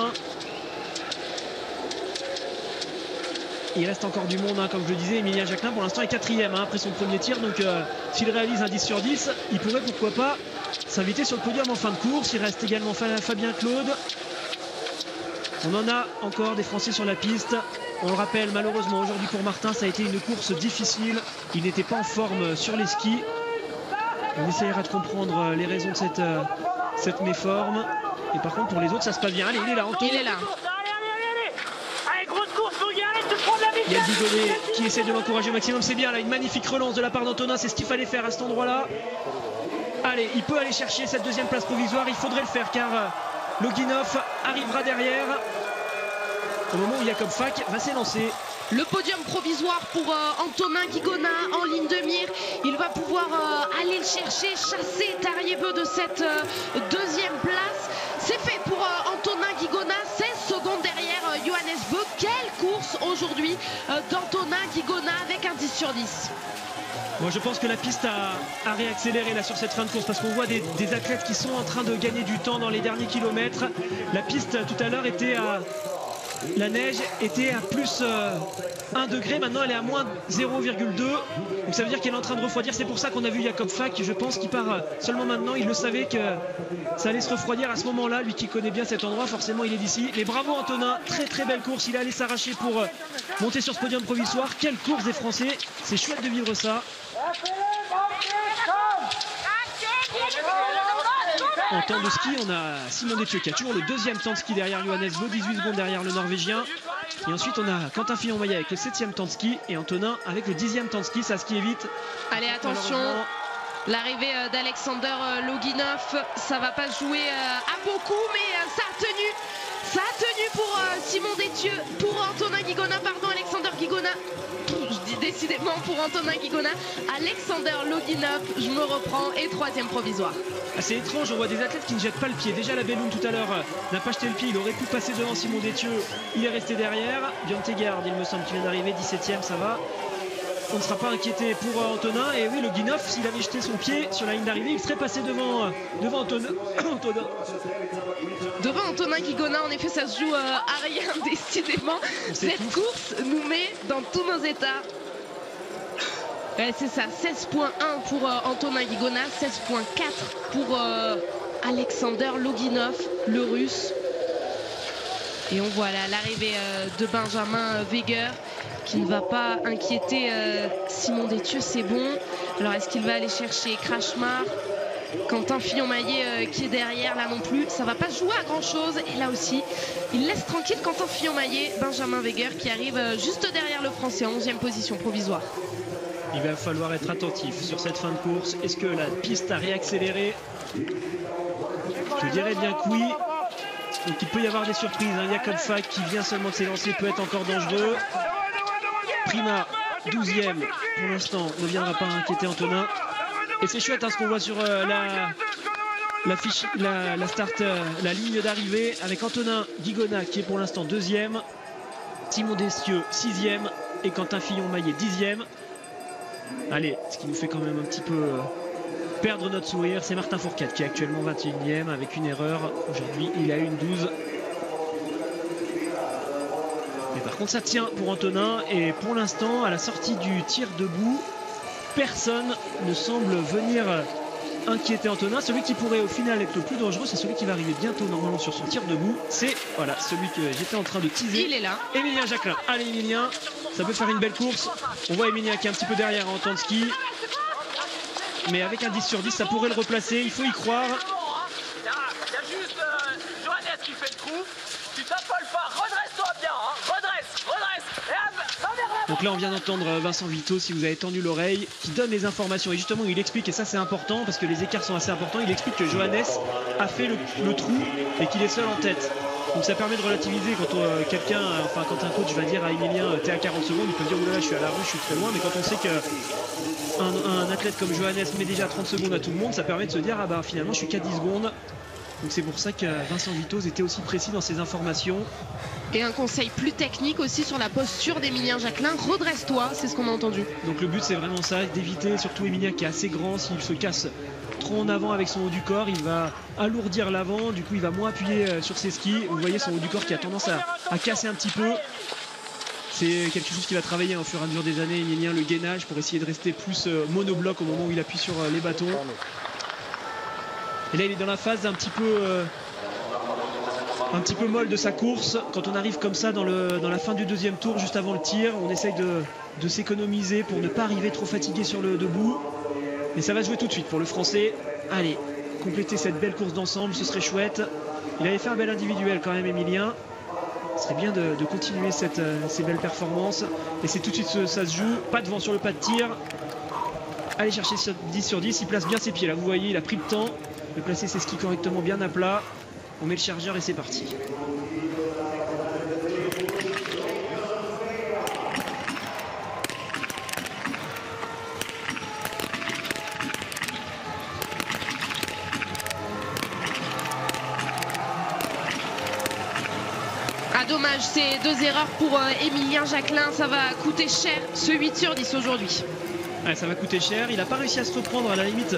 Il reste encore du monde, comme je le disais. Émilien Jacquelin pour l'instant est 4e après son premier tir, donc s'il réalise un 10 sur 10, il pourrait pourquoi pas s'inviter sur le podium en fin de course. Il reste également Fabien Claude. On en a encore des Français sur la piste. On le rappelle, malheureusement aujourd'hui pour Martin, ça a été une course difficile. Il n'était pas en forme sur les skis. On essaiera de comprendre les raisons de cette méforme. Et par contre pour les autres ça se passe bien. Allez, il est là, Antoine.
Il est là.
Il y a Digonet qui essaie de l'encourager au maximum. C'est bien là, une magnifique relance de la part d'Antonin. C'est ce qu'il fallait faire à cet endroit-là. Allez, il peut aller chercher cette 2e place provisoire. Il faudrait le faire car Loginov arrivera derrière au moment où Jakob Fak va s'élancer.
Le podium provisoire pour Antonin Guigona en ligne de mire. Il va pouvoir aller le chercher, chasser Tariebeu de cette 2e place. C'est fait pour Antonin Guigona, 16 secondes derrière Johannes Beu. Quelle course aujourd'hui d'Antonin Guigona avec un 10 sur 10.
Moi je pense que la piste a réaccéléré là sur cette fin de course, parce qu'on voit des athlètes qui sont en train de gagner du temps dans les derniers kilomètres. La piste tout à l'heure était à... La neige était à plus 1 degré, maintenant elle est à moins 0,2. Donc ça veut dire qu'elle est en train de refroidir. C'est pour ça qu'on a vu Jakob Fak, je pense qu'il part seulement maintenant. Il le savait que ça allait se refroidir à ce moment-là. Lui qui connaît bien cet endroit, forcément il est d'ici. Mais bravo Antonin, très très belle course. Il est allé s'arracher pour monter sur ce podium provisoire. Quelle course des Français, c'est chouette de vivre ça. En temps de ski, on a Simon Détieux qui a toujours le 2e temps de ski derrière Johannes Beu, 18 secondes derrière le Norvégien. Et ensuite on a Quentin Fillon-Maillet avec le 7e temps de ski et Antonin avec le 10e temps de ski. Ça skie vite.
Allez, attention, l'arrivée d'Alexander Loginov, ça va pas jouer à beaucoup, mais ça a tenu. Ça a tenu pour Simon Détieux, pour Antonin Guigona, pardon, Alexander Guigona. Je dis décidément pour Antonin Guigona. Alexander Loginov, je me reprends, et 3e provisoire.
C'est étrange, on voit des athlètes qui ne jettent pas le pied. Déjà la Belloun tout à l'heure n'a pas jeté le pied, il aurait pu passer devant Simon Détieux, il est resté derrière. Björn Tegard, il me semble qu'il vient d'arriver, 17e, ça va. on ne sera pas inquiété pour Antonin. Et oui, le Guinoff, s'il avait jeté son pied sur la ligne d'arrivée, il serait passé devant Antonin.
Devant Antonin Guigona, en effet, ça se joue à rien, décidément. Cette course nous met dans tous nos états. Ouais, c'est ça, 16.1 pour Antonin Guigona, 16.4 pour Alexander Loginov, le russe. Et on voit là l'arrivée de Benjamin Weger qui ne va pas inquiéter Simon Détieux, c'est bon. Alors est-ce qu'il va aller chercher Krachmar? Quentin Fillon-Maillet qui est derrière, là non plus, ça va pas jouer à grand chose. Et là aussi, il laisse tranquille Quentin Fillon-Maillet, Benjamin Weger qui arrive juste derrière le Français en 11e position provisoire.
Il va falloir être attentif sur cette fin de course. Est-ce que la piste a réaccéléré? Je dirais bien que oui. Donc il peut y avoir des surprises. Jakob Fak qui vient seulement de s'élancer peut être encore dangereux. Prima, 12e pour l'instant, ne viendra pas inquiéter Antonin. Et c'est chouette ce qu'on voit sur la ligne d'arrivée avec Antonin Guigona qui est pour l'instant 2e, Simon Détieux 6e et Quentin Fillon-Maillet 10e. Allez, ce qui nous fait quand même un petit peu perdre notre sourire, c'est Martin Fourcade qui est actuellement 21e avec une erreur. Aujourd'hui, il a une 12. Mais par contre, ça tient pour Antonin. Et pour l'instant, à la sortie du tir debout, personne ne semble venir inquiéter Antonin. Celui qui pourrait au final être le plus dangereux, c'est celui qui va arriver bientôt normalement sur son tir debout. C'est voilà, celui que j'étais en train de teaser.
Il est là.
Emilien Jacquelin. Allez Emilien, ça peut faire une belle course. On voit Emilien qui est un petit peu derrière en temps de ski. Mais avec un 10 sur 10, ça pourrait le replacer. Il faut y croire.
Il y a juste Johannes qui fait le trou. Tu t'affoles pas. Redresse-toi bien. Hein. Redresse. Et hop, va vers l'avant.
Donc là, on vient d'entendre Vincent Vito, si vous avez tendu l'oreille, qui donne les informations. Et justement, il explique, et ça c'est important, parce que les écarts sont assez importants, il explique que Johannes a fait le trou et qu'il est seul en tête. Donc ça permet de relativiser quand quand un coach va dire à Emilien t'es à 40 secondes, il peut dire oulala je suis à la rue, je suis très loin, mais quand on sait qu'un athlète comme Johannes met déjà 30 secondes à tout le monde, ça permet de se dire ah bah finalement je suis qu'à 10 secondes. Donc c'est pour ça que Vincent Vito était aussi précis dans ses informations.
Et un conseil plus technique aussi sur la posture d'Emilien Jacquelin, redresse-toi, c'est ce qu'on a entendu.
Donc le but c'est vraiment ça, d'éviter, surtout Emilien qui est assez grand, s'il se casse trop en avant avec son haut du corps, il va alourdir l'avant, du coup il va moins appuyer sur ses skis. Vous voyez son haut du corps qui a tendance à casser un petit peu. C'est quelque chose qui va travailler au fur et à mesure des années, Emilien, le gainage pour essayer de rester plus monobloc au moment où il appuie sur les bâtons. Et là il est dans la phase un petit peu molle de sa course. Quand on arrive comme ça dans la fin du deuxième tour, juste avant le tir, on essaye de s'économiser pour ne pas arriver trop fatigué sur le debout. Mais ça va jouer tout de suite pour le Français. Allez, compléter cette belle course d'ensemble, ce serait chouette. Il avait fait un bel individuel quand même, Emilien. Ce serait bien de continuer ces belles performances. Et c'est tout de suite ça se joue. Pas de vent sur le pas de tir. Allez chercher 10 sur 10. Il place bien ses pieds là. Vous voyez, il a pris le temps de placer ses skis correctement bien à plat. On met le chargeur et c'est parti.
Ah dommage, c'est 2 erreurs pour Emilien Jacquelin, ça va coûter cher ce 8 sur 10 aujourd'hui.
Ouais, ça va coûter cher, il n'a pas réussi à se reprendre, à la limite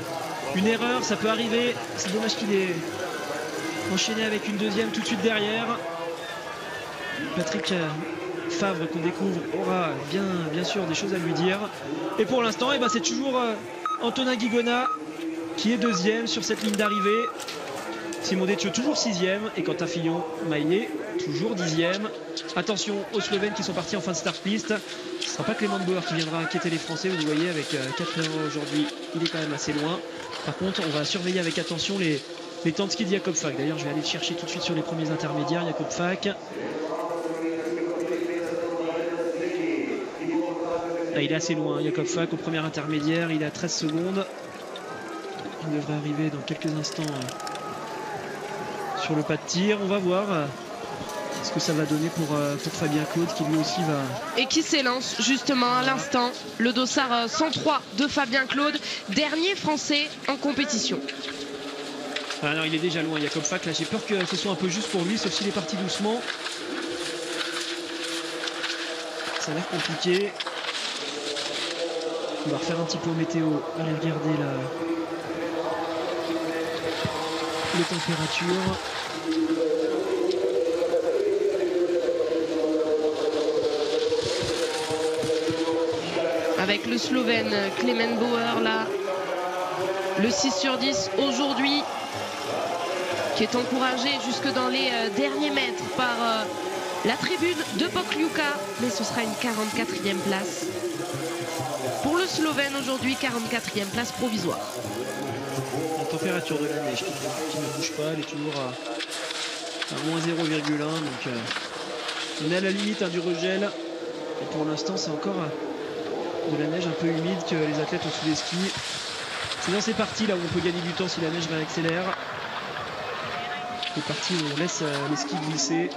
une erreur, ça peut arriver. C'est dommage qu'il ait enchaîné avec une deuxième tout de suite derrière. Patrick Favre qu'on découvre aura bien sûr des choses à lui dire. Et pour l'instant, c'est toujours Antonin Guigona qui est deuxième sur cette ligne d'arrivée. Simon Détieux toujours 6e et Quentin Fillon-Maillet toujours 10e. Attention aux Slovènes qui sont partis en fin de start list. Ce ne sera pas Clément de Bauer qui viendra inquiéter les Français. Vous voyez avec 4 erreurs aujourd'hui, il est quand même assez loin. Par contre, on va surveiller avec attention les temps de ski de Jakob Fak. D'ailleurs, je vais aller le chercher tout de suite sur les premiers intermédiaires. Jakob Fak. Là, il est assez loin. Jakob Fak au premier intermédiaire, il est à 13 secondes. Il devrait arriver dans quelques instants sur le pas de tir. On va voir ce que ça va donner pour Fabien Claude qui lui aussi va...
Et qui s'élance justement à l'instant. Le dossard 103 de Fabien Claude, dernier français en compétition.
Ah non, il est déjà loin Jakob Fak. Là j'ai peur que ce soit un peu juste pour lui, sauf s'il est parti doucement. Ça a l'air compliqué. On va refaire un petit peu météo. Allez regarder les températures.
Avec le Slovène Klemen Bauer là, le 6 sur 10 aujourd'hui, qui est encouragé jusque dans les derniers mètres par la tribune de Pokljuka, mais ce sera une 44e place. Pour le Slovène aujourd'hui, 44e place provisoire.
La température de la neige qui ne bouge pas, elle est toujours à moins 0,1, donc on est à la limite du regel. Et pour l'instant, c'est encore de la neige un peu humide que les athlètes ont sous les skis. C'est dans ces parties là où on peut gagner du temps si la neige réaccélère. Les parties où on laisse les skis glisser.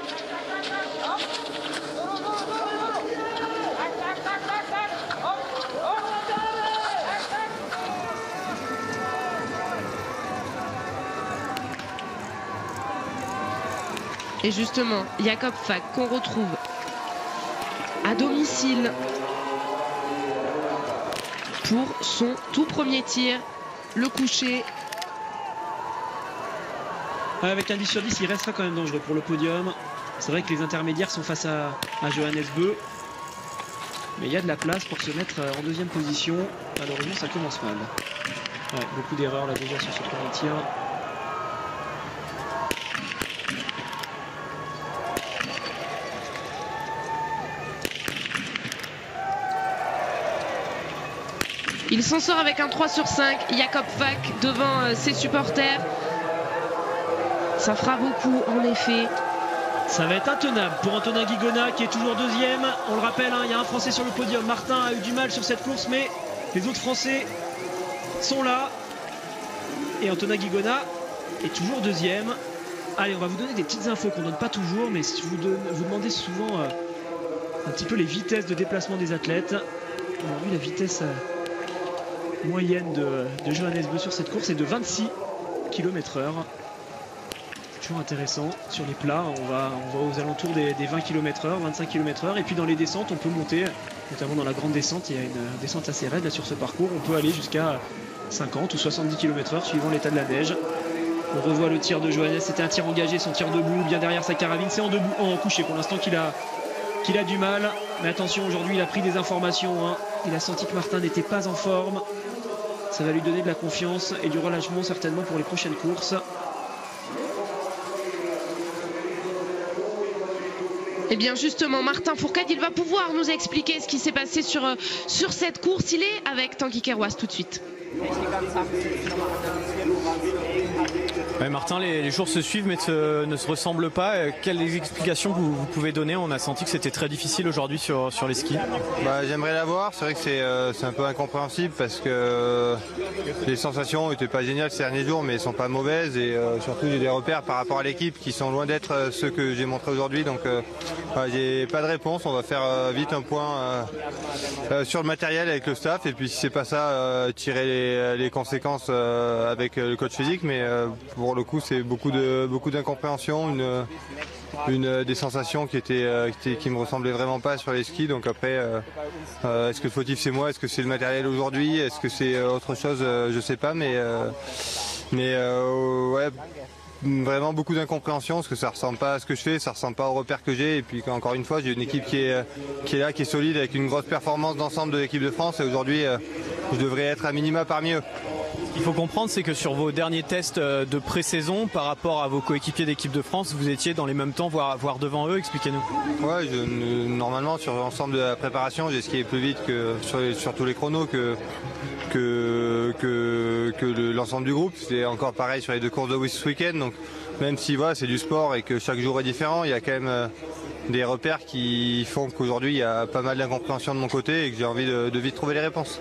Et justement, Jakob Fak qu'on retrouve à domicile pour son tout premier tir, le coucher.
Avec un 10 sur 10, il restera quand même dangereux pour le podium. C'est vrai que les intermédiaires sont face à Johannes Bö. Mais il y a de la place pour se mettre en deuxième position. Malheureusement, ça commence mal. Ouais, beaucoup d'erreurs là déjà sur ce premier tir.
Il s'en sort avec un 3 sur 5, Jakob Fak devant ses supporters. Ça fera beaucoup en effet.
Ça va être intenable pour Antonin Guigona qui est toujours deuxième. On le rappelle, il y a un Français sur le podium. Martin a eu du mal sur cette course, mais les autres Français sont là. Et Antonin Guigona est toujours deuxième. Allez, on va vous donner des petites infos qu'on ne donne pas toujours, mais si vous demandez souvent un petit peu les vitesses de déplacement des athlètes. Aujourd'hui, la vitesse moyenne de Johannes Bö sur cette course est de 26 km/h. Toujours intéressant. Sur les plats, on va aux alentours des 20 km/h, 25 km/h. Et puis dans les descentes, on peut monter, notamment dans la grande descente, il y a une descente assez raide là sur ce parcours. On peut aller jusqu'à 50 ou 70 km/h suivant l'état de la neige. On revoit le tir de Johannes. C'était un tir engagé, son tir debout, bien derrière sa carabine. C'est en couché pour l'instant qu'il a du mal. Mais attention, aujourd'hui, il a pris des informations. Il a senti que Martin n'était pas en forme. Ça va lui donner de la confiance et du relâchement certainement pour les prochaines courses.
Et bien justement, Martin Fourcade, il va pouvoir nous expliquer ce qui s'est passé sur cette course. Il est avec Tanguy Kerouas tout de suite.
Ouais, Martin, les jours se suivent mais ne se ressemblent pas. Quelles explications vous pouvez donner? On a senti que c'était très difficile aujourd'hui sur les skis.
J'aimerais l'avoir. C'est vrai que c'est un peu incompréhensible parce que les sensations n'étaient pas géniales ces derniers jours, mais elles ne sont pas mauvaises. Et surtout, j'ai des repères par rapport à l'équipe qui sont loin d'être ceux que j'ai montrés aujourd'hui. Donc, j'ai pas de réponse. On va faire vite un point sur le matériel avec le staff. Et puis, si c'est pas ça, tirer les conséquences avec le coach physique. Mais pour le coup, c'est beaucoup d'incompréhension, des sensations qui me ressemblaient vraiment pas sur les skis. Donc après, est-ce que le fautif c'est moi, est-ce que c'est le matériel aujourd'hui, est-ce que c'est autre chose, je sais pas, mais ouais, vraiment beaucoup d'incompréhension parce que ça ressemble pas à ce que je fais, ça ressemble pas aux repères que j'ai. Et puis encore une fois, j'ai une équipe qui est là, qui est solide, avec une grosse performance d'ensemble de l'équipe de France. Et aujourd'hui, je devrais être à minima parmi eux.
Ce qu'il faut comprendre, c'est que sur vos derniers tests de pré-saison, par rapport à vos coéquipiers d'équipe de France, vous étiez dans les mêmes temps, voire devant eux. Expliquez-nous.
Ouais, normalement, sur l'ensemble de la préparation, j'ai skié plus vite que sur tous les chronos que l'ensemble du groupe. C'est encore pareil sur les deux courses de ce week-end. Donc, même si c'est du sport et que chaque jour est différent, il y a quand même des repères qui font qu'aujourd'hui, il y a pas mal d'incompréhension de mon côté et que j'ai envie de vite trouver les réponses.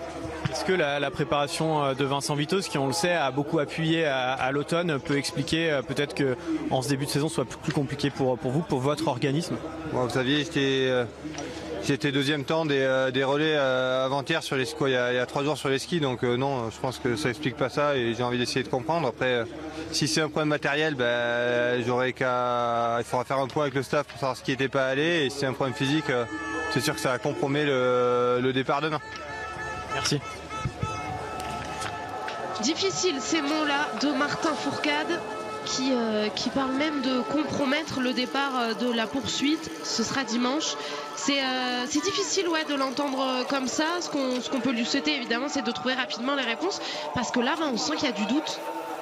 Est-ce que la préparation de Vincent Vitoz, qui on le sait a beaucoup appuyé à l'automne, peut expliquer peut-être qu'en ce début de saison soit plus compliqué pour vous, pour votre organisme?
Vous saviez, j'étais deuxième temps des relais avant-hier sur les skis, il y a 3 jours sur les skis, donc non, je pense que ça explique pas ça et j'ai envie d'essayer de comprendre. Après, si c'est un problème matériel, il faudra faire un point avec le staff pour savoir ce qui n'était pas allé, et si c'est un problème physique, c'est sûr que ça compromet le départ demain.
Merci.
Difficile ces mots-là de Martin Fourcade qui parle même de compromettre le départ de la poursuite. Ce sera dimanche. C'est difficile de l'entendre comme ça. Ce qu'on peut lui souhaiter évidemment, c'est de trouver rapidement les réponses, parce que là on sent qu'il y a du doute.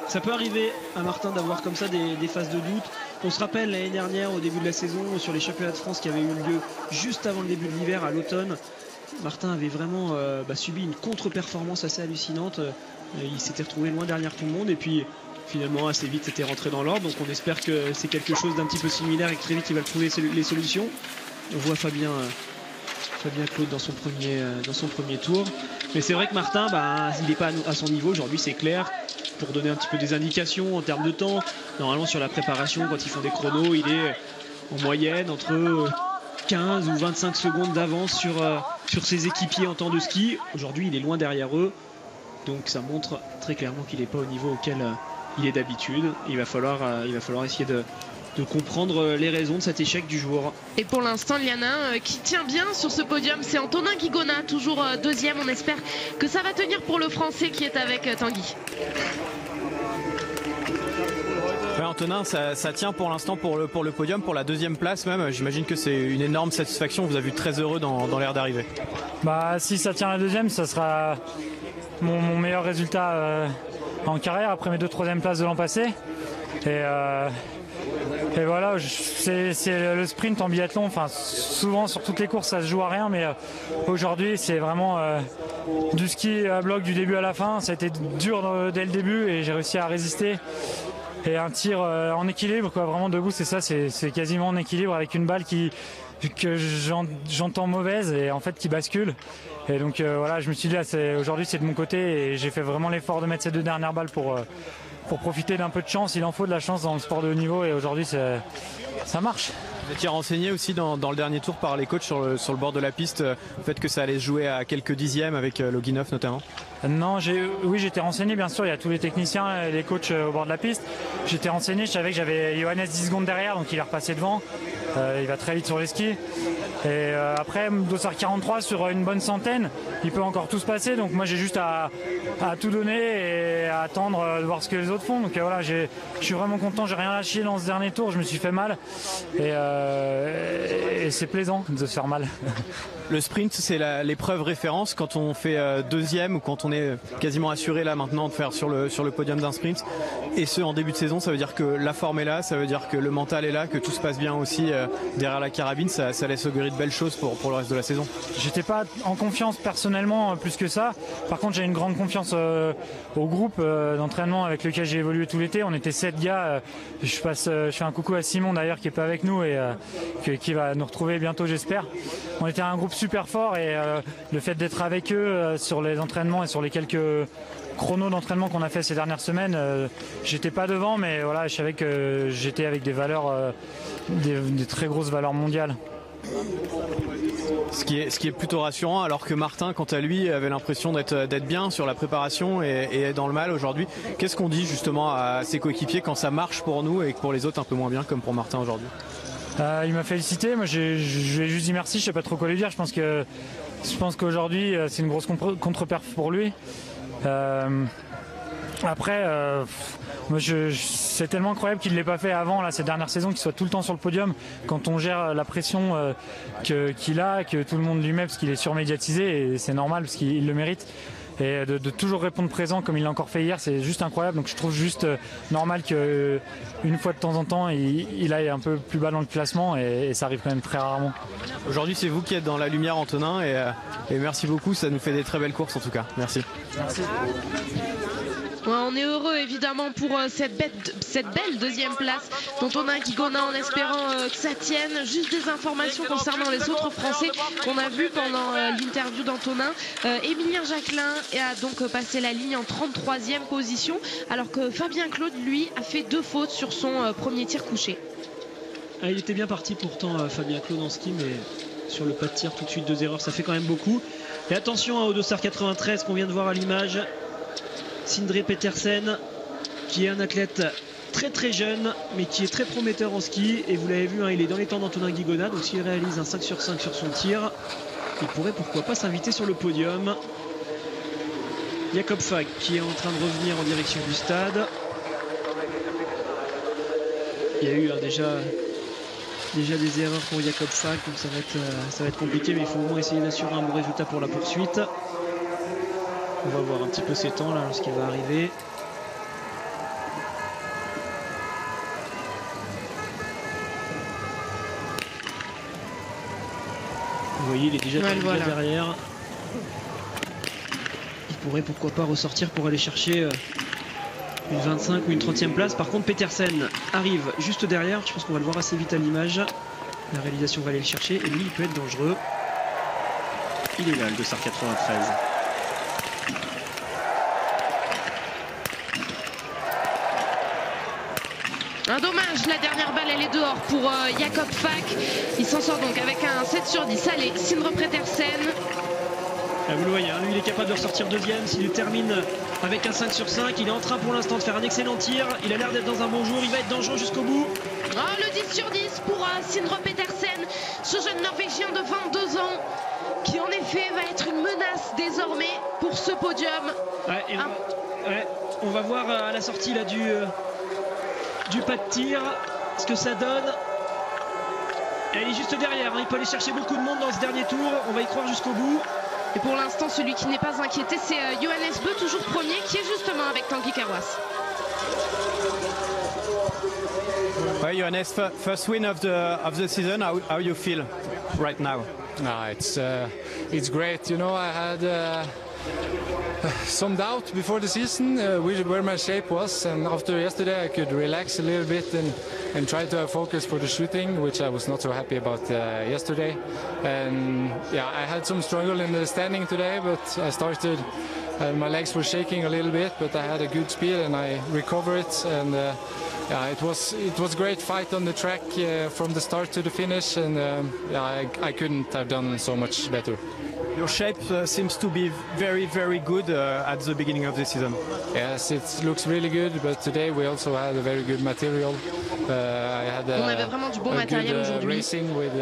Ça peut arriver à Martin d'avoir comme ça des phases de doute. On se rappelle l'année dernière au début de la saison sur les championnats de France qui avaient eu lieu juste avant le début de l'hiver à l'automne. Martin avait vraiment subi une contre-performance assez hallucinante. Il s'était retrouvé loin derrière tout le monde et puis finalement assez vite c'était rentré dans l'ordre. Donc on espère que c'est quelque chose d'un petit peu similaire et que très vite il va trouver les solutions. On voit Fabien Claude dans son premier tour. Mais c'est vrai que Martin, il n'est pas à son niveau aujourd'hui, c'est clair. Pour donner un petit peu des indications en termes de temps, normalement sur la préparation, quand ils font des chronos, il est en moyenne entre 15 ou 25 secondes d'avance sur ses équipiers en temps de ski. Aujourd'hui, il est loin derrière eux. Donc ça montre très clairement qu'il n'est pas au niveau auquel il est d'habitude. Il va falloir essayer de comprendre les raisons de cet échec du jour.
Et pour l'instant, il y en a un qui tient bien sur ce podium, c'est Antonin Guigona, toujours deuxième. On espère que ça va tenir pour le Français qui est avec Tanguy.
Ouais, Antonin, ça tient pour l'instant pour le podium, pour la deuxième place même. J'imagine que c'est une énorme satisfaction. On vous a vu très heureux dans l'air d'arrivée.
Si ça tient la deuxième, ça sera mon meilleur résultat en carrière après mes 2 troisièmes places de l'an passé. Et voilà, c'est le sprint en biathlon. Souvent sur toutes les courses ça se joue à rien, mais aujourd'hui c'est vraiment du ski à bloc du début à la fin. Ça a été dur dès le début et j'ai réussi à résister. Et un tir en équilibre, vraiment debout, c'est ça, c'est quasiment en équilibre avec une balle que j'entends mauvaise et en fait qui bascule. Et donc je me suis dit aujourd'hui c'est de mon côté et j'ai fait vraiment l'effort de mettre ces 2 dernières balles pour profiter d'un peu de chance. Il en faut de la chance dans le sport de haut niveau et aujourd'hui ça marche.
Vous étiez renseigné aussi dans le dernier tour par les coachs sur le bord de la piste, le fait que ça allait se jouer à quelques dixièmes avec Loginov notamment?
Non, j'étais renseigné, bien sûr, il y a tous les techniciens et les coachs au bord de la piste. J'étais renseigné, je savais que j'avais Johannes 10 secondes derrière, donc il est repassé devant. Il va très vite sur les skis. Et après, Dossard 43 sur une bonne centaine, il peut encore tout se passer. Donc moi j'ai juste à tout donner et à attendre de voir ce que les autres font. Donc voilà, je suis vraiment content, j'ai rien lâché dans ce dernier tour, je me suis fait mal. Et c'est plaisant de se faire mal.
Le sprint, c'est l'épreuve référence quand on fait deuxième ou quand on est quasiment assuré là maintenant de faire sur le podium d'un sprint. Et ce en début de saison, ça veut dire que la forme est là, ça veut dire que le mental est là, que tout se passe bien aussi derrière la carabine. Ça laisse augurer de belles choses pour le reste de la saison.
J'étais pas en confiance personnellement plus que ça. Par contre, j'ai une grande confiance au groupe d'entraînement avec lequel j'ai évolué tout l'été. On était 7 gars. Je fais un coucou à Simon d'ailleurs qui est pas avec nous et qui va nous retrouver bientôt, j'espère. On était un groupe super fort et le fait d'être avec eux sur les entraînements et sur les quelques chronos d'entraînement qu'on a fait ces dernières semaines, j'étais pas devant, mais voilà, je savais que j'étais avec des valeurs, des très grosses valeurs mondiales.
Ce qui est plutôt rassurant, alors que Martin, quant à lui, avait l'impression d'être bien sur la préparation et dans le mal aujourd'hui. Qu'est-ce qu'on dit justement à ses coéquipiers quand ça marche pour nous et pour les autres un peu moins bien, comme pour Martin aujourd'hui?
Il m'a félicité, moi je lui ai juste dit merci, je sais pas trop quoi lui dire. Je pense qu'aujourd'hui c'est une grosse contre-perf pour lui. Après, c'est tellement incroyable qu'il ne l'ait pas fait avant là, ces dernières saisons, qu'il soit tout le temps sur le podium. Quand on gère la pression qu'il a, que tout le monde lui met parce qu'il est surmédiatisé, et c'est normal parce qu'il le mérite. Et de toujours répondre présent comme il l'a encore fait hier, c'est juste incroyable. Donc je trouve juste normal qu'une fois de temps en temps il aille un peu plus bas dans le classement, et ça arrive quand même très rarement.
Aujourd'hui c'est vous qui êtes dans la lumière, Antonin, et merci beaucoup, ça nous fait des très belles courses en tout cas. Merci.
Merci.
Ouais, on est heureux évidemment pour cette belle deuxième place d'Antonin Guigona, en espérant que ça tienne. Juste des informations concernant les autres Français qu'on a vus pendant l'interview d'Antonin. Émilien Jacquelin a donc passé la ligne en 33e position, alors que Fabien Claude, lui, a fait 2 fautes sur son premier tir couché.
Il était bien parti pourtant, Fabien Claude en ski, mais sur le pas de tir tout de suite 2 erreurs, ça fait quand même beaucoup. Et attention au Dossard 93 qu'on vient de voir à l'image. Sindre Petersen, qui est un athlète très très jeune mais qui est très prometteur en ski, et vous l'avez vu, il est dans les temps d'Antonin Guigona, donc s'il réalise un 5 sur 5 sur son tir, il pourrait pourquoi pas s'inviter sur le podium. Jakob Fag qui est en train de revenir en direction du stade. Il y a eu déjà des erreurs pour Jakob Fag, donc ça va être compliqué, mais il faut au moins essayer d'assurer un bon résultat pour la poursuite. On va voir un petit peu ses temps là lorsqu'il va arriver. Vous voyez, il est déjà derrière. Il pourrait pourquoi pas ressortir pour aller chercher une 25 ou une 30e place. Par contre, Petersen arrive juste derrière. Je pense qu'on va le voir assez vite à l'image. La réalisation va aller le chercher et lui, il peut être dangereux. Il est là, le Dossard 93.
Un dommage, la dernière balle elle est dehors pour Jakob Fag. Il s'en sort donc avec un 7 sur 10. Allez, Sindre Petersen.
Vous le voyez, lui il est capable de ressortir deuxième. S'il termine avec un 5 sur 5, il est en train pour l'instant de faire un excellent tir. Il a l'air d'être dans un bon jour, il va être dangereux jusqu'au bout.
Oh, le 10 sur 10 pour Sindre Petersen, ce jeune Norvégien de 22 ans qui en effet va être une menace désormais pour ce podium.
On va voir à la sortie là, du pas de tir ce que ça donne. Et il est juste derrière, il peut aller chercher beaucoup de monde dans ce dernier tour, on va y croire jusqu'au bout.
Et pour l'instant, celui qui n'est pas inquiété, c'est Johannes Bö, toujours premier, qui est justement avec Tanguy Carwas.
Ouais, Johannes, first win of the season. How you feel right now?
It's great. You know, I had some doubt before the season where my shape was, and after yesterday I could relax a little bit and try to focus for the shooting, which I was not so happy about yesterday. And yeah, I had some struggle in the standing today, but I started my legs were shaking a little bit, but I had a good speed and I recovered it. And yeah, it was a great fight on the track from the start to the finish, and yeah, I couldn't have done so much better.
Your shape seems to be very, very good at the beginning of the season.
Yes, it looks really good, but today we also had a very good material. I had
On avait vraiment du bon matériel aujourd'hui.
Racing with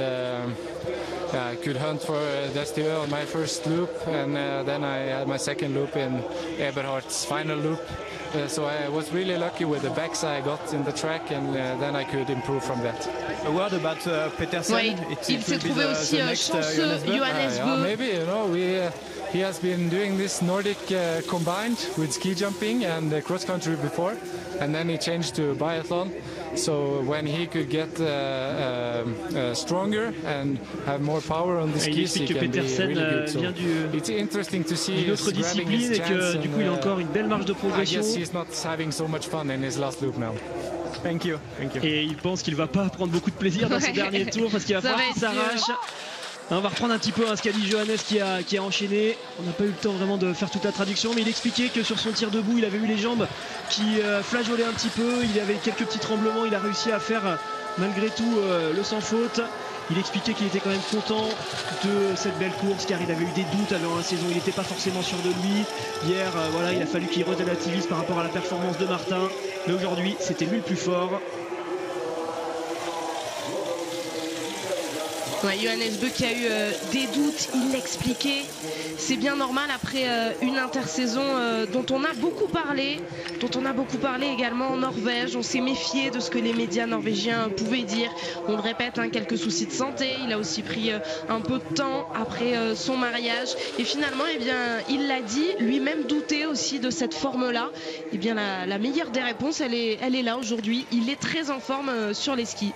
I could hunt for Destieux on my first loop, and then I had my second loop in Eberhard's final loop. So I was really lucky with the backs I got in the track, and then I could improve from that.
A word about Petersen.
Ouais, il s'est trouvé aussi chanceux, Johannes Bö.
Maybe, you know, he has been doing this Nordic combined with ski jumping and cross country before, and then he changed to biathlon. So when he could get stronger and have more power on the skis, he can be really good. So it's interesting to see
une autre discipline et que du coup il a encore une belle marge de progression.
I guess he's not having so much fun in his last loop now.
Thank you.
Et il pense qu'il va pas prendre beaucoup de plaisir dans ce dernier tour parce qu'il va falloir qu'il s'arrache. On va reprendre un petit peu ce qu'a dit Johannes qui a enchaîné. On n'a pas eu le temps vraiment de faire toute la traduction, mais il expliquait que sur son tir debout, il avait eu les jambes qui flageolaient un petit peu. Il avait quelques petits tremblements. Il a réussi à faire malgré tout le sans faute. Il expliquait qu'il était quand même content de cette belle course car il avait eu des doutes avant la saison. Il n'était pas forcément sûr de lui. Hier, voilà, il a fallu qu'il relativise par rapport à la performance de Martin. Mais aujourd'hui, c'était lui le plus fort.
Ouais, Johannes Bö qui a eu des doutes, il l'expliquait. C'est bien normal après une intersaison dont on a beaucoup parlé également en Norvège. On s'est méfié de ce que les médias norvégiens pouvaient dire. On le répète, quelques soucis de santé. Il a aussi pris un peu de temps après son mariage. Et finalement, eh bien, il l'a dit, lui-même doutait aussi de cette forme-là. Eh bien, la meilleure des réponses, elle est là aujourd'hui. Il est très en forme sur les skis.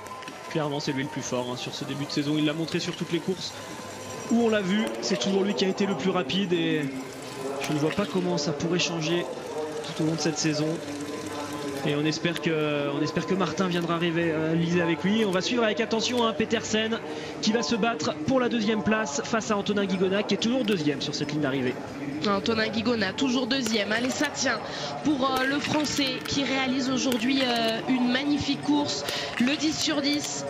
Clairement, c'est lui le plus fort sur ce début de saison. Il l'a montré sur toutes les courses où on l'a vu. C'est toujours lui qui a été le plus rapide et je ne vois pas comment ça pourrait changer tout au long de cette saison. Et on espère que Martin viendra rivaliser avec lui. On va suivre avec attention Petersen qui va se battre pour la deuxième place face à Antonin Guigona qui est toujours deuxième sur cette ligne d'arrivée.
Antonin Guigona, toujours deuxième. Allez, ça tient pour le Français qui réalise aujourd'hui une magnifique course, le 10 sur 10.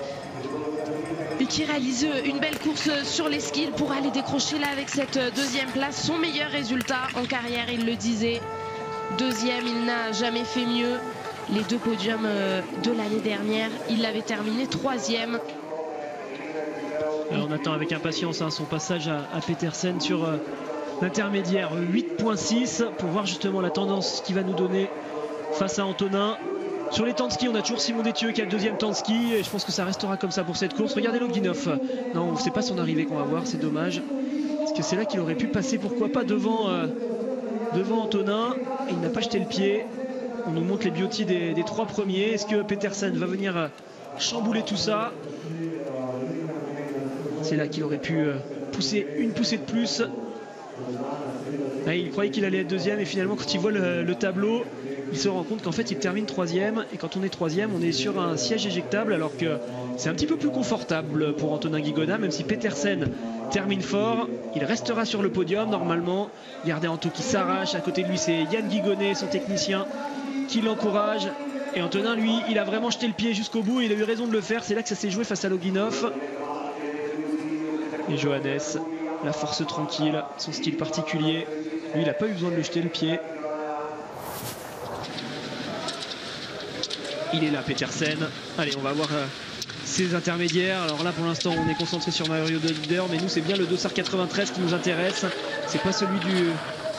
Et qui réalise une belle course sur les skis pour aller décrocher là avec cette deuxième place. Son meilleur résultat en carrière, il le disait. Deuxième, il n'a jamais fait mieux. Les deux podiums de l'année dernière, il l'avait terminé troisième.
Alors on attend avec impatience son passage à Petersen sur L'intermédiaire 8.6 pour voir justement la tendance qu'il va nous donner face à Antonin. Sur les temps de ski, on a toujours Simon Détieux qui a le deuxième temps de ski et je pense que ça restera comme ça pour cette course. Regardez Loginov. Non, c'est pas son arrivée qu'on va voir, c'est dommage. Parce que c'est là qu'il aurait pu passer, pourquoi pas, devant Antonin. Et il n'a pas jeté le pied. On nous montre les biotis des 3 premiers. Est-ce que Petersen va venir chambouler tout ça? C'est là qu'il aurait pu pousser une poussée de plus. Là, il croyait qu'il allait être deuxième et finalement quand il voit le tableau, il se rend compte qu'en fait il termine troisième. Et quand on est troisième, on est sur un siège éjectable alors que c'est un petit peu plus confortable pour Antonin Guigona. Même si Petersen termine fort, il restera sur le podium normalement. Regardez Anto qui s'arrache, à côté de lui c'est Yann Guigonnet, son technicien, qui l'encourage. Et Antonin, lui, il a vraiment jeté le pied jusqu'au bout et il a eu raison de le faire. C'est là que ça s'est joué face à Loginov. Et Johannes, la force tranquille, son style particulier. Lui, il n'a pas eu besoin de le jeter le pied. Il est là, Petersen. Allez, on va voir ses intermédiaires. Alors là, pour l'instant, on est concentré sur Mario Dölder, mais nous, c'est bien le Dossard 93 qui nous intéresse. C'est pas celui du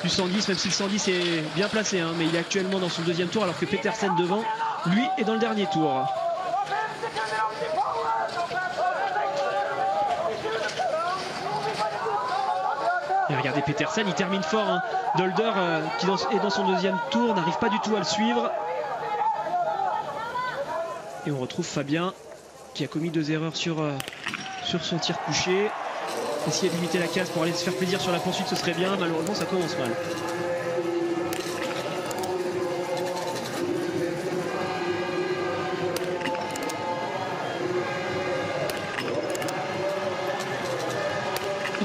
110, même si le 110 est bien placé, hein, mais il est actuellement dans son deuxième tour, alors que Petersen devant, lui, est dans le dernier tour. Et regardez Petersen, il termine fort. Hein. Dölder, qui est dans son deuxième tour, n'arrive pas du tout à le suivre. Et on retrouve Fabien, qui a commis 2 erreurs sur son tir couché. Essayer de limiter la casse pour aller se faire plaisir sur la poursuite, ce serait bien. Malheureusement, ça commence mal.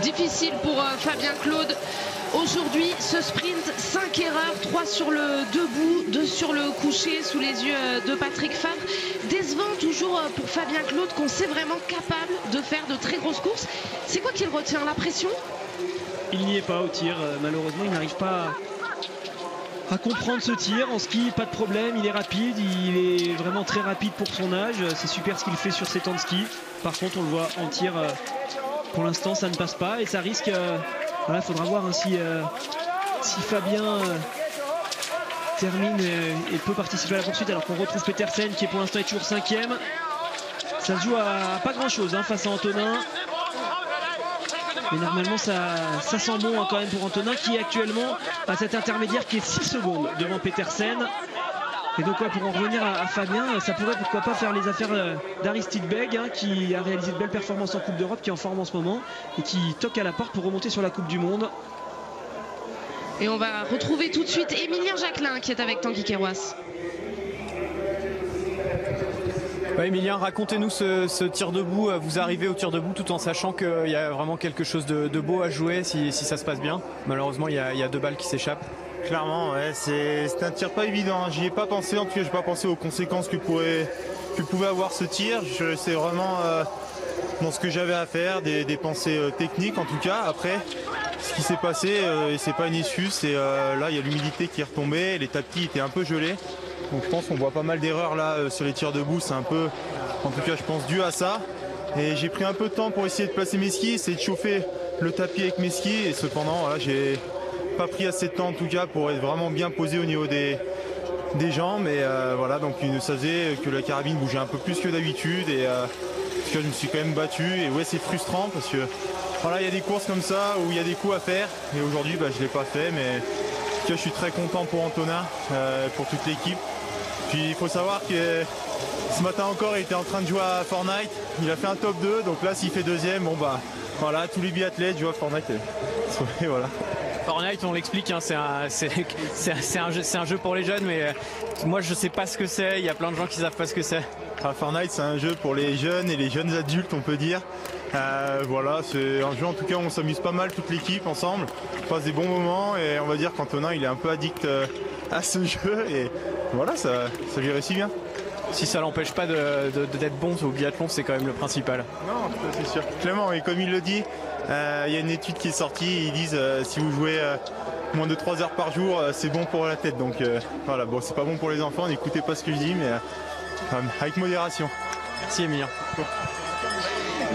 Difficile pour Fabien Claude. Aujourd'hui, ce sprint, 5 erreurs, 3 sur le debout, 2 sur le couché, sous les yeux de Patrick Favre. Décevant toujours pour Fabien Claude, qu'on sait vraiment capable de faire de très grosses courses. C'est quoi qu'il retient? La pression?
Il n'y est pas au tir. Malheureusement, il n'arrive pas à comprendre ce tir. En ski, pas de problème, il est rapide. Il est vraiment très rapide pour son âge. C'est super ce qu'il fait sur ses temps de ski. Par contre, on le voit en tir. Pour l'instant, ça ne passe pas et ça risque... Voilà, il faudra voir hein, si Fabien termine et peut participer à la poursuite, alors qu'on retrouve Petersen qui pour l'instant est toujours 5e. Ça se joue à pas grand chose hein, face à Antonin. Mais normalement ça sent bon hein, quand même pour Antonin qui est actuellement à cet intermédiaire qui est 6 secondes devant Petersen. Et donc ouais, pour en revenir à Fabien, ça pourrait pourquoi pas faire les affaires d'Aristide Beg hein, qui a réalisé de belles performances en Coupe d'Europe, qui est en forme en ce moment et qui toque à la porte pour remonter sur la Coupe du Monde.
Et on va retrouver tout de suite Émilien Jacquelin qui est avec Tanguy Kerouas.
Ouais, Émilien, racontez-nous ce tir debout. Vous arrivez au tir debout tout en sachant qu'il y a vraiment quelque chose de beau à jouer si ça se passe bien. Malheureusement, il y a 2 balles qui s'échappent.
Clairement, ouais, c'est un tir pas évident. J'y ai pas pensé, en tout cas, j'ai pas pensé aux conséquences que pouvait avoir ce tir. C'est vraiment dans ce que j'avais à faire, des pensées techniques en tout cas. Après, ce qui s'est passé, c'est pas une issue. C'est là, il y a l'humidité qui est retombée, les tapis étaient un peu gelés. Donc je pense qu'on voit pas mal d'erreurs là sur les tirs debout. C'est un peu, en tout cas, je pense dû à ça. Et j'ai pris un peu de temps pour essayer de placer mes skis, essayer de chauffer le tapis avec mes skis. Et cependant, voilà, j'ai pas pris assez de temps en tout cas pour être vraiment bien posé au niveau des jambes. Mais voilà, donc ça faisait que la carabine bougeait un peu plus que d'habitude. Et en tout cas, je me suis quand même battu. Et ouais, c'est frustrant parce que voilà, il y a des courses comme ça où il y a des coups à faire. Et aujourd'hui, je l'ai pas fait. Mais en tout cas, je suis très content pour Antonin, pour toute l'équipe. Puis il faut savoir que ce matin encore, il était en train de jouer à Fortnite. Il a fait un top 2. Donc là, s'il fait deuxième, bon bah voilà, tous les biathlètes jouent à Fortnite. Et voilà.
Fortnite, on l'explique, hein, c'est un jeu pour les jeunes, mais moi je sais pas ce que c'est. Il y a plein de gens qui savent pas ce que c'est.
Fortnite, c'est un jeu pour les jeunes et les jeunes adultes, on peut dire. Voilà, c'est un jeu en tout cas où on s'amuse pas mal, toute l'équipe ensemble. On passe des bons moments et on va dire qu'Antonin il est un peu addict à ce jeu et voilà, ça lui réussit bien.
Si ça l'empêche pas d'être bon au biathlon, c'est quand même le principal.
Non, c'est sûr. Clément, et comme il le dit, il y a une étude qui est sortie, ils disent si vous jouez moins de 3 heures par jour, c'est bon pour la tête. Donc voilà, bon, c'est pas bon pour les enfants, n'écoutez pas ce que je dis, mais avec modération.
Merci Émilien.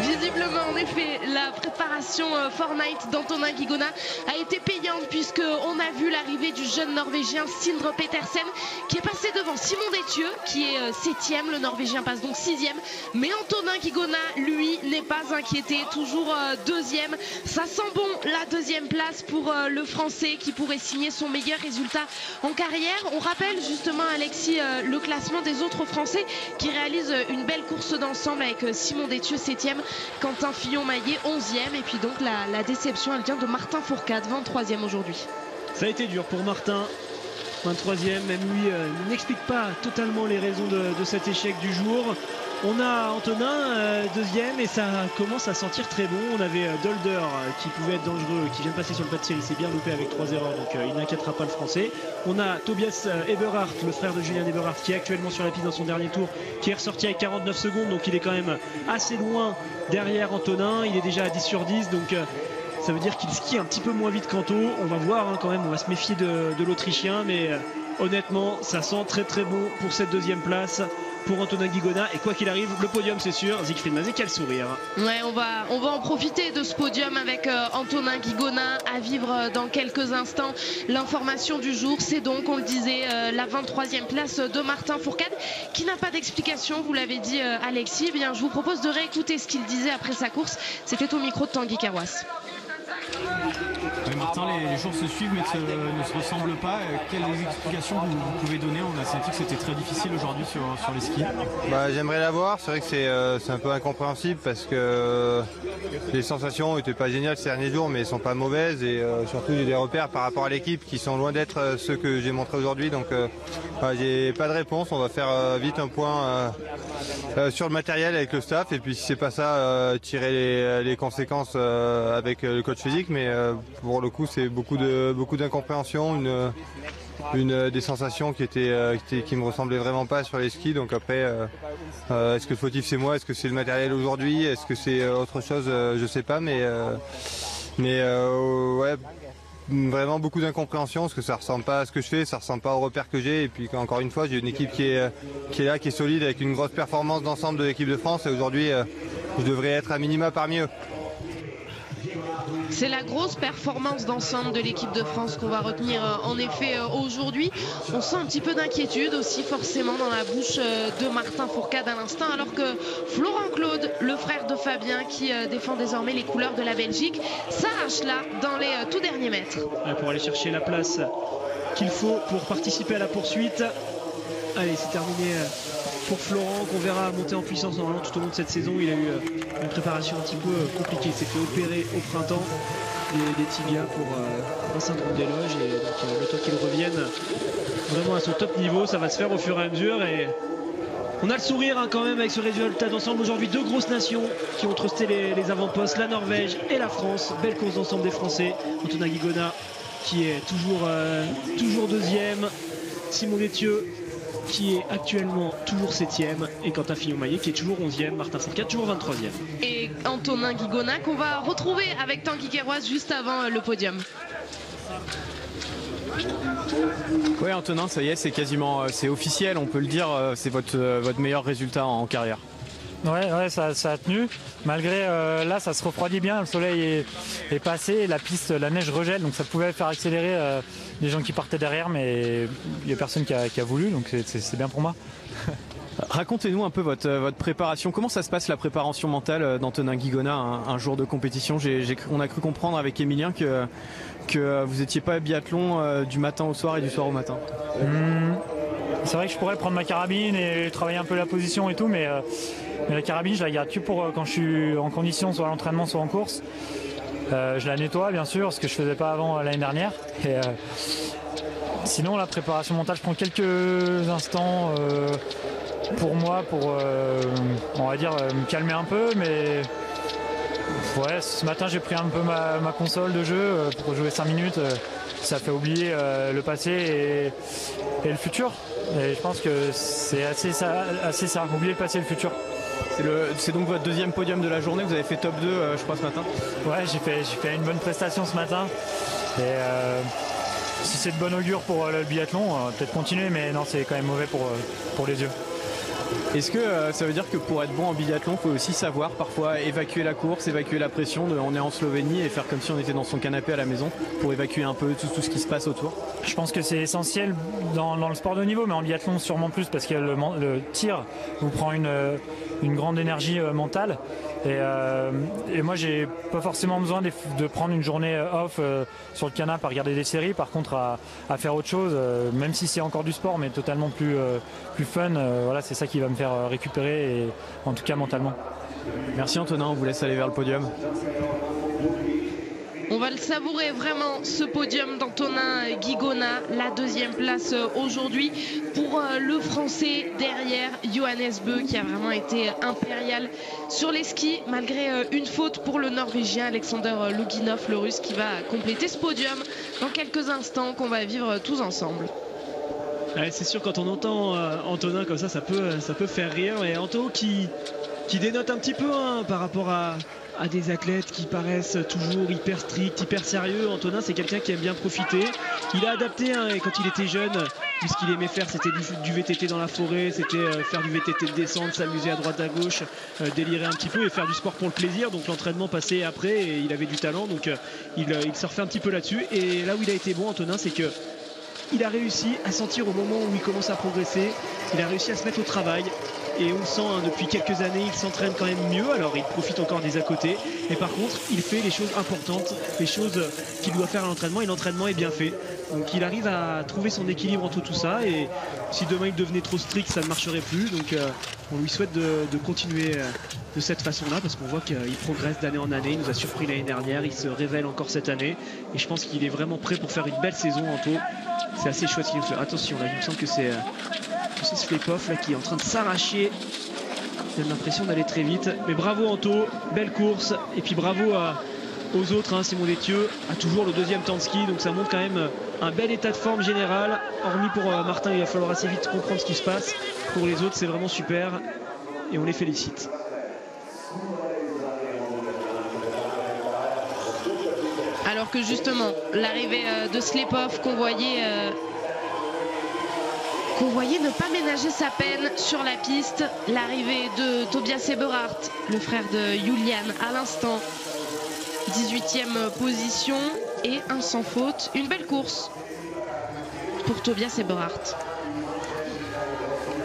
Visiblement, en effet, la préparation Fortnite d'Antonin Guigona a été payante puisqu'on a vu l'arrivée du jeune Norvégien Sindre Petersen qui est passé devant Simon Détieux qui est 7e. Le Norvégien passe donc 6e. Mais Antonin Guigona, lui, n'est pas inquiété, toujours 2e. Ça sent bon la 2e place pour le Français qui pourrait signer son meilleur résultat en carrière. On rappelle justement, Alexis, le classement des autres Français qui réalisent une belle course d'ensemble avec Simon Détieux 7e, Quentin Fillon-Maillet 11e et puis donc la déception elle vient de Martin Fourcade 23e aujourd'hui. Ça a été dur pour Martin, 23e, même lui n'explique pas totalement les raisons de cet échec du jour. On a Antonin 2e et ça commence à sentir très bon. On avait Dolder qui pouvait être dangereux, qui vient de passer sur le pas de série, il s'est bien loupé avec 3 erreurs, donc il n'inquiétera pas le Français. On a Tobias Eberhardt, le frère de Julien Eberhardt, qui est actuellement sur la piste dans son dernier tour, qui est ressorti avec 49 secondes, donc il est quand même assez loin derrière Antonin. Il est déjà à 10 sur 10, donc ça veut dire qu'il skie un petit peu moins vite qu'Anto. On va voir quand même, on va se méfier de l'Autrichien, mais honnêtement, ça sent très très bon pour cette 2e place pour Antonin Guigona, et quoi qu'il arrive, le podium c'est sûr. Siegfried Mazet, quel sourire. Ouais, on va en profiter de ce podium avec Antonin Guigona à vivre dans quelques instants. L'information du jour, c'est donc, on le disait, la 23e place de Martin Fourcade qui n'a pas d'explication, vous l'avez dit Alexis. Eh bien, je vous propose de réécouter ce qu'il disait après sa course. C'était au micro de Tanguy Carroisse.
Martin, les jours se suivent mais ne se ressemblent pas. Quelles explications vous pouvez donner? On a senti que c'était très difficile aujourd'hui sur les skis.
J'aimerais l'avoir. C'est vrai que c'est un peu incompréhensible parce que les sensations n'étaient pas géniales ces derniers jours, mais elles ne sont pas mauvaises. Et surtout, j'ai des repères par rapport à l'équipe qui sont loin d'être ceux que j'ai montrés aujourd'hui. Donc, j'ai pas de réponse. On va faire vite un point sur le matériel avec le staff. Et puis, si c'est pas ça, tirer les conséquences avec le coach physique. Mais pour le coup, c'est beaucoup d'incompréhension, des sensations qui me ressemblaient vraiment pas sur les skis. Donc après, est-ce que le fautif c'est moi, est-ce que c'est le matériel aujourd'hui, est-ce que c'est autre chose, je sais pas, mais ouais, vraiment beaucoup d'incompréhension parce que ça ressemble pas à ce que je fais, ça ressemble pas aux repères que j'ai. Et puis encore une fois, j'ai une équipe qui est là, qui est solide, avec une grosse performance d'ensemble de l'équipe de France. Et aujourd'hui, je devrais être à minima parmi eux.
C'est la grosse performance d'ensemble de l'équipe de France qu'on va retenir en effet aujourd'hui. On sent un petit peu d'inquiétude aussi forcément dans la bouche de Martin Fourcade à l'instant, alors que Florent Claude, le frère de Fabien qui défend désormais les couleurs de la Belgique, s'arrache là dans les tout derniers mètres. Pour aller chercher la place qu'il faut pour participer à la poursuite. Allez, c'est terminé pour Florent, qu'on verra monter en puissance normalement tout au long de cette saison. Il a eu une préparation un petit peu compliquée. Il s'est fait opérer au printemps des tibias pour un syndrome d'éloge. Et donc le temps qu'il revienne vraiment à son top niveau, ça va se faire au fur et à mesure. Et on a le sourire quand même avec ce résultat d'ensemble. Aujourd'hui, 2 grosses nations qui ont trusté les avant-postes, la Norvège et la France. Belle course d'ensemble des Français. Antonin Guigona qui est toujours 2e. Simon Détieux qui est actuellement toujours 7e, et Quentin Fillon-Maillet qui est toujours 11e, Martin Fourcade toujours 23e. Et Antonin Guigona qu'on va retrouver avec Tanguy Carroisse juste avant le podium.
Ouais, Antonin, ça y est, c'est quasiment c'est officiel, on peut le dire, c'est votre meilleur résultat en carrière.
Ouais, ça a tenu. Malgré là, ça se refroidit bien, le soleil est passé, la piste, la neige regèle, donc ça pouvait faire accélérer les gens qui partaient derrière, mais il n'y a personne qui a voulu, donc c'est bien pour moi.
Racontez-nous un peu votre préparation. Comment ça se passe la préparation mentale d'Antonin Guigona un jour de compétition? On a cru comprendre avec Emilien que vous n'étiez pas biathlon du matin au soir et du soir au matin.
C'est vrai que je pourrais prendre ma carabine et travailler un peu la position et tout, mais la carabine, je la garde que pour quand je suis en condition, soit à l'entraînement, soit en course. Je la nettoie, bien sûr, ce que je faisais pas avant l'année dernière. Et, sinon, la préparation mentale, je prends quelques instants pour moi, on va dire, me calmer un peu. Mais ouais, ce matin, j'ai pris un peu ma console de jeu pour jouer 5 minutes. Ça fait oublier le passé et le futur. Et je pense que c'est assez ça, oublier le passé et le futur.
C'est donc votre 2e podium de la journée, vous avez fait top 2 je crois ce matin.
Ouais, j'ai fait une bonne prestation ce matin. Et si c'est de bon augure pour le biathlon, peut-être continuer, mais non, c'est quand même mauvais pour les yeux.
Est-ce que ça veut dire que pour être bon en biathlon, il faut aussi savoir parfois évacuer la course, évacuer la pression on est en Slovénie et faire comme si on était dans son canapé à la maison pour évacuer un peu tout ce qui se passe autour?
Je pense que c'est essentiel dans le sport de haut niveau, mais en biathlon sûrement plus parce que le tir vous prend une grande énergie mentale. Et moi, j'ai pas forcément besoin de prendre une journée off sur le canapé à regarder des séries. Par contre, à faire autre chose, même si c'est encore du sport, mais totalement plus fun. Voilà, c'est ça qui va me faire récupérer, et, en tout cas mentalement.
Merci Antonin, on vous laisse aller vers le podium.
On va le savourer vraiment, ce podium d'Antonin Guigona, la deuxième place aujourd'hui pour le Français derrière Johannes Bö, qui a vraiment été impérial sur les skis malgré une faute pour le Norvégien Alexander Loginov, le Russe, qui va compléter ce podium dans quelques instants qu'on va vivre tous ensemble.
Ouais, c'est sûr, quand on entend Antonin comme ça peut faire rire. Et Anto qui dénote un petit peu par rapport à des athlètes qui paraissent toujours hyper stricts, hyper sérieux. Antonin, c'est quelqu'un qui aime bien profiter. Il a adapté, et quand il était jeune, ce qu'il aimait faire, c'était du VTT dans la forêt, c'était faire du VTT de descente, s'amuser à droite à gauche, délirer un petit peu et faire du sport pour le plaisir. Donc l'entraînement passait après et il avait du talent, donc il surfait un petit peu là-dessus. Et là où il a été bon, Antonin, c'est que il a réussi à sentir au moment où il commence à progresser, il a réussi à se mettre au travail. Et on le sent, depuis quelques années, il s'entraîne quand même mieux. Alors il profite encore des à côté. Mais par contre, il fait les choses importantes, les choses qu'il doit faire à l'entraînement. Et l'entraînement est bien fait. Donc il arrive à trouver son équilibre entre tout ça. Et si demain il devenait trop strict, ça ne marcherait plus. Donc on lui souhaite de continuer de cette façon-là. Parce qu'on voit qu'il progresse d'année en année. Il nous a surpris l'année dernière. Il se révèle encore cette année. Et je pense qu'il est vraiment prêt pour faire une belle saison en taux. C'est assez chouette ce qu'il nous fait. Attention, là, il me semble que c'est Slepov là qui est en train de s'arracher. Il a l'impression d'aller très vite. Mais bravo Anto, belle course. Et puis bravo aux autres. Simon Détieux a toujours le deuxième temps de ski. Donc ça montre quand même un bel état de forme général. Hormis pour Martin, il va falloir assez vite comprendre ce qui se passe. Pour les autres, c'est vraiment super. Et on les félicite.
Alors que justement, l'arrivée de Slepov qu'on voyait ne pas ménager sa peine sur la piste. L'arrivée de Tobias Eberhardt, le frère de Julian à l'instant. 18e position et un sans faute. Une belle course pour Tobias Eberhardt.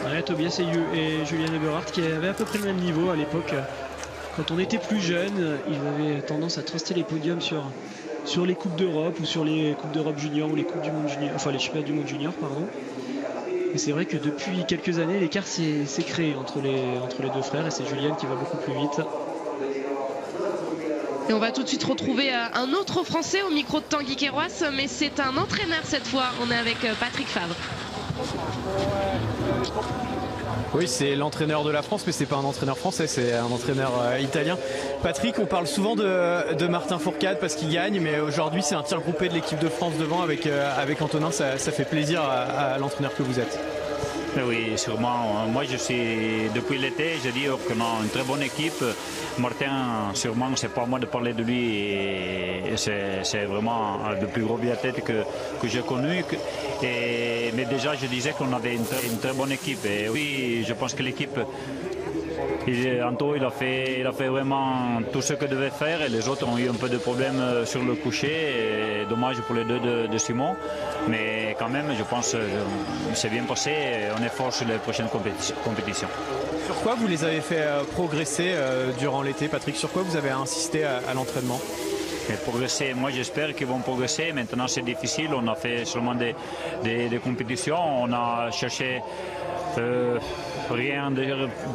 Ouais, Tobias et Julian Eberhardt qui avaient à peu près le même niveau à l'époque. Quand on était plus jeune, ils avaient tendance à truster les podiums sur les Coupes d'Europe ou sur les Coupes d'Europe junior ou les Coupes du Monde junior, enfin les Championnats du Monde junior, pardon. Et c'est vrai que depuis quelques années, l'écart s'est créé entre les deux frères et c'est Julian qui va beaucoup plus vite.
Et on va tout de suite retrouver un autre Français au micro de Tanguy Queiroz, mais c'est un entraîneur cette fois. On est avec Patrick Favre.
Oui, c'est l'entraîneur de la France, mais c'est pas un entraîneur français, c'est un entraîneur italien. Patrick, on parle souvent de Martin Fourcade parce qu'il gagne, mais aujourd'hui c'est un tir groupé de l'équipe de France devant avec Antonin. Ça fait plaisir à l'entraîneur que vous êtes.
Oui, sûrement. Moi, je suis depuis l'été, je dis qu'on a une très bonne équipe. Martin, sûrement, c'est pas à moi de parler de lui. Et c'est vraiment le plus gros biathlète que j'ai connu. Mais déjà, je disais qu'on avait une très bonne équipe. Et oui, je pense que l'équipe, Anto, il a fait vraiment tout ce qu'il devait faire. Et les autres ont eu un peu de problèmes sur le coucher. Et dommage pour les deux de Simon. Mais quand même, je pense que c'est bien passé. Et on est fort sur les prochaines compétitions.
Sur quoi vous les avez fait progresser durant l'été, Patrick? Sur quoi vous avez insisté à l'entraînement?
Progresser, moi j'espère qu'ils vont progresser. Maintenant c'est difficile, on a fait seulement des compétitions, on a cherché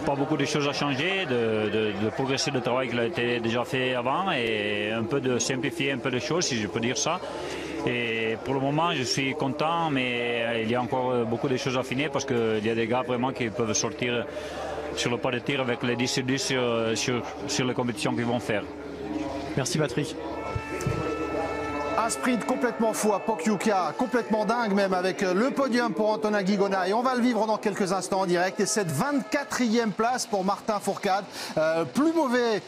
pas beaucoup de choses à changer, de progresser le travail qui a été déjà fait avant et un peu de simplifier un peu les choses, si je peux dire ça. Et pour le moment je suis content, mais il y a encore beaucoup de choses à finir parce qu'il y a des gars vraiment qui peuvent sortir sur le pas de tir avec les 10 sur 10 sur les compétitions qu'ils vont faire.
Merci Patrick.
Un sprint complètement fou à Pokljuka, complètement dingue même, avec le podium pour Antonin Guigona. Et on va le vivre dans quelques instants en direct. Et cette 24e place pour Martin Fourcade. Plus mauvais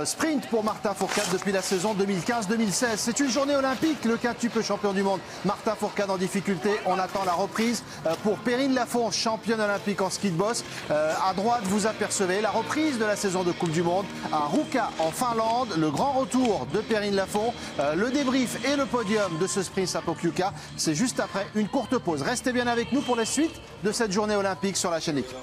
sprint pour Martin Fourcade depuis la saison 2015-2016. C'est une journée olympique, le quintuple champion du monde. Martin Fourcade en difficulté. On attend la reprise pour Perrine Lafont, championne olympique en ski de boss. À droite, vous apercevez la reprise de la saison de Coupe du Monde à Ruka en Finlande. Le grand retour de Perrine Lafont. Le débrief et le podium de ce sprint à Pokljuka, c'est juste après une courte pause. Restez bien avec nous pour la suite de cette journée olympique sur la chaîne Équipe.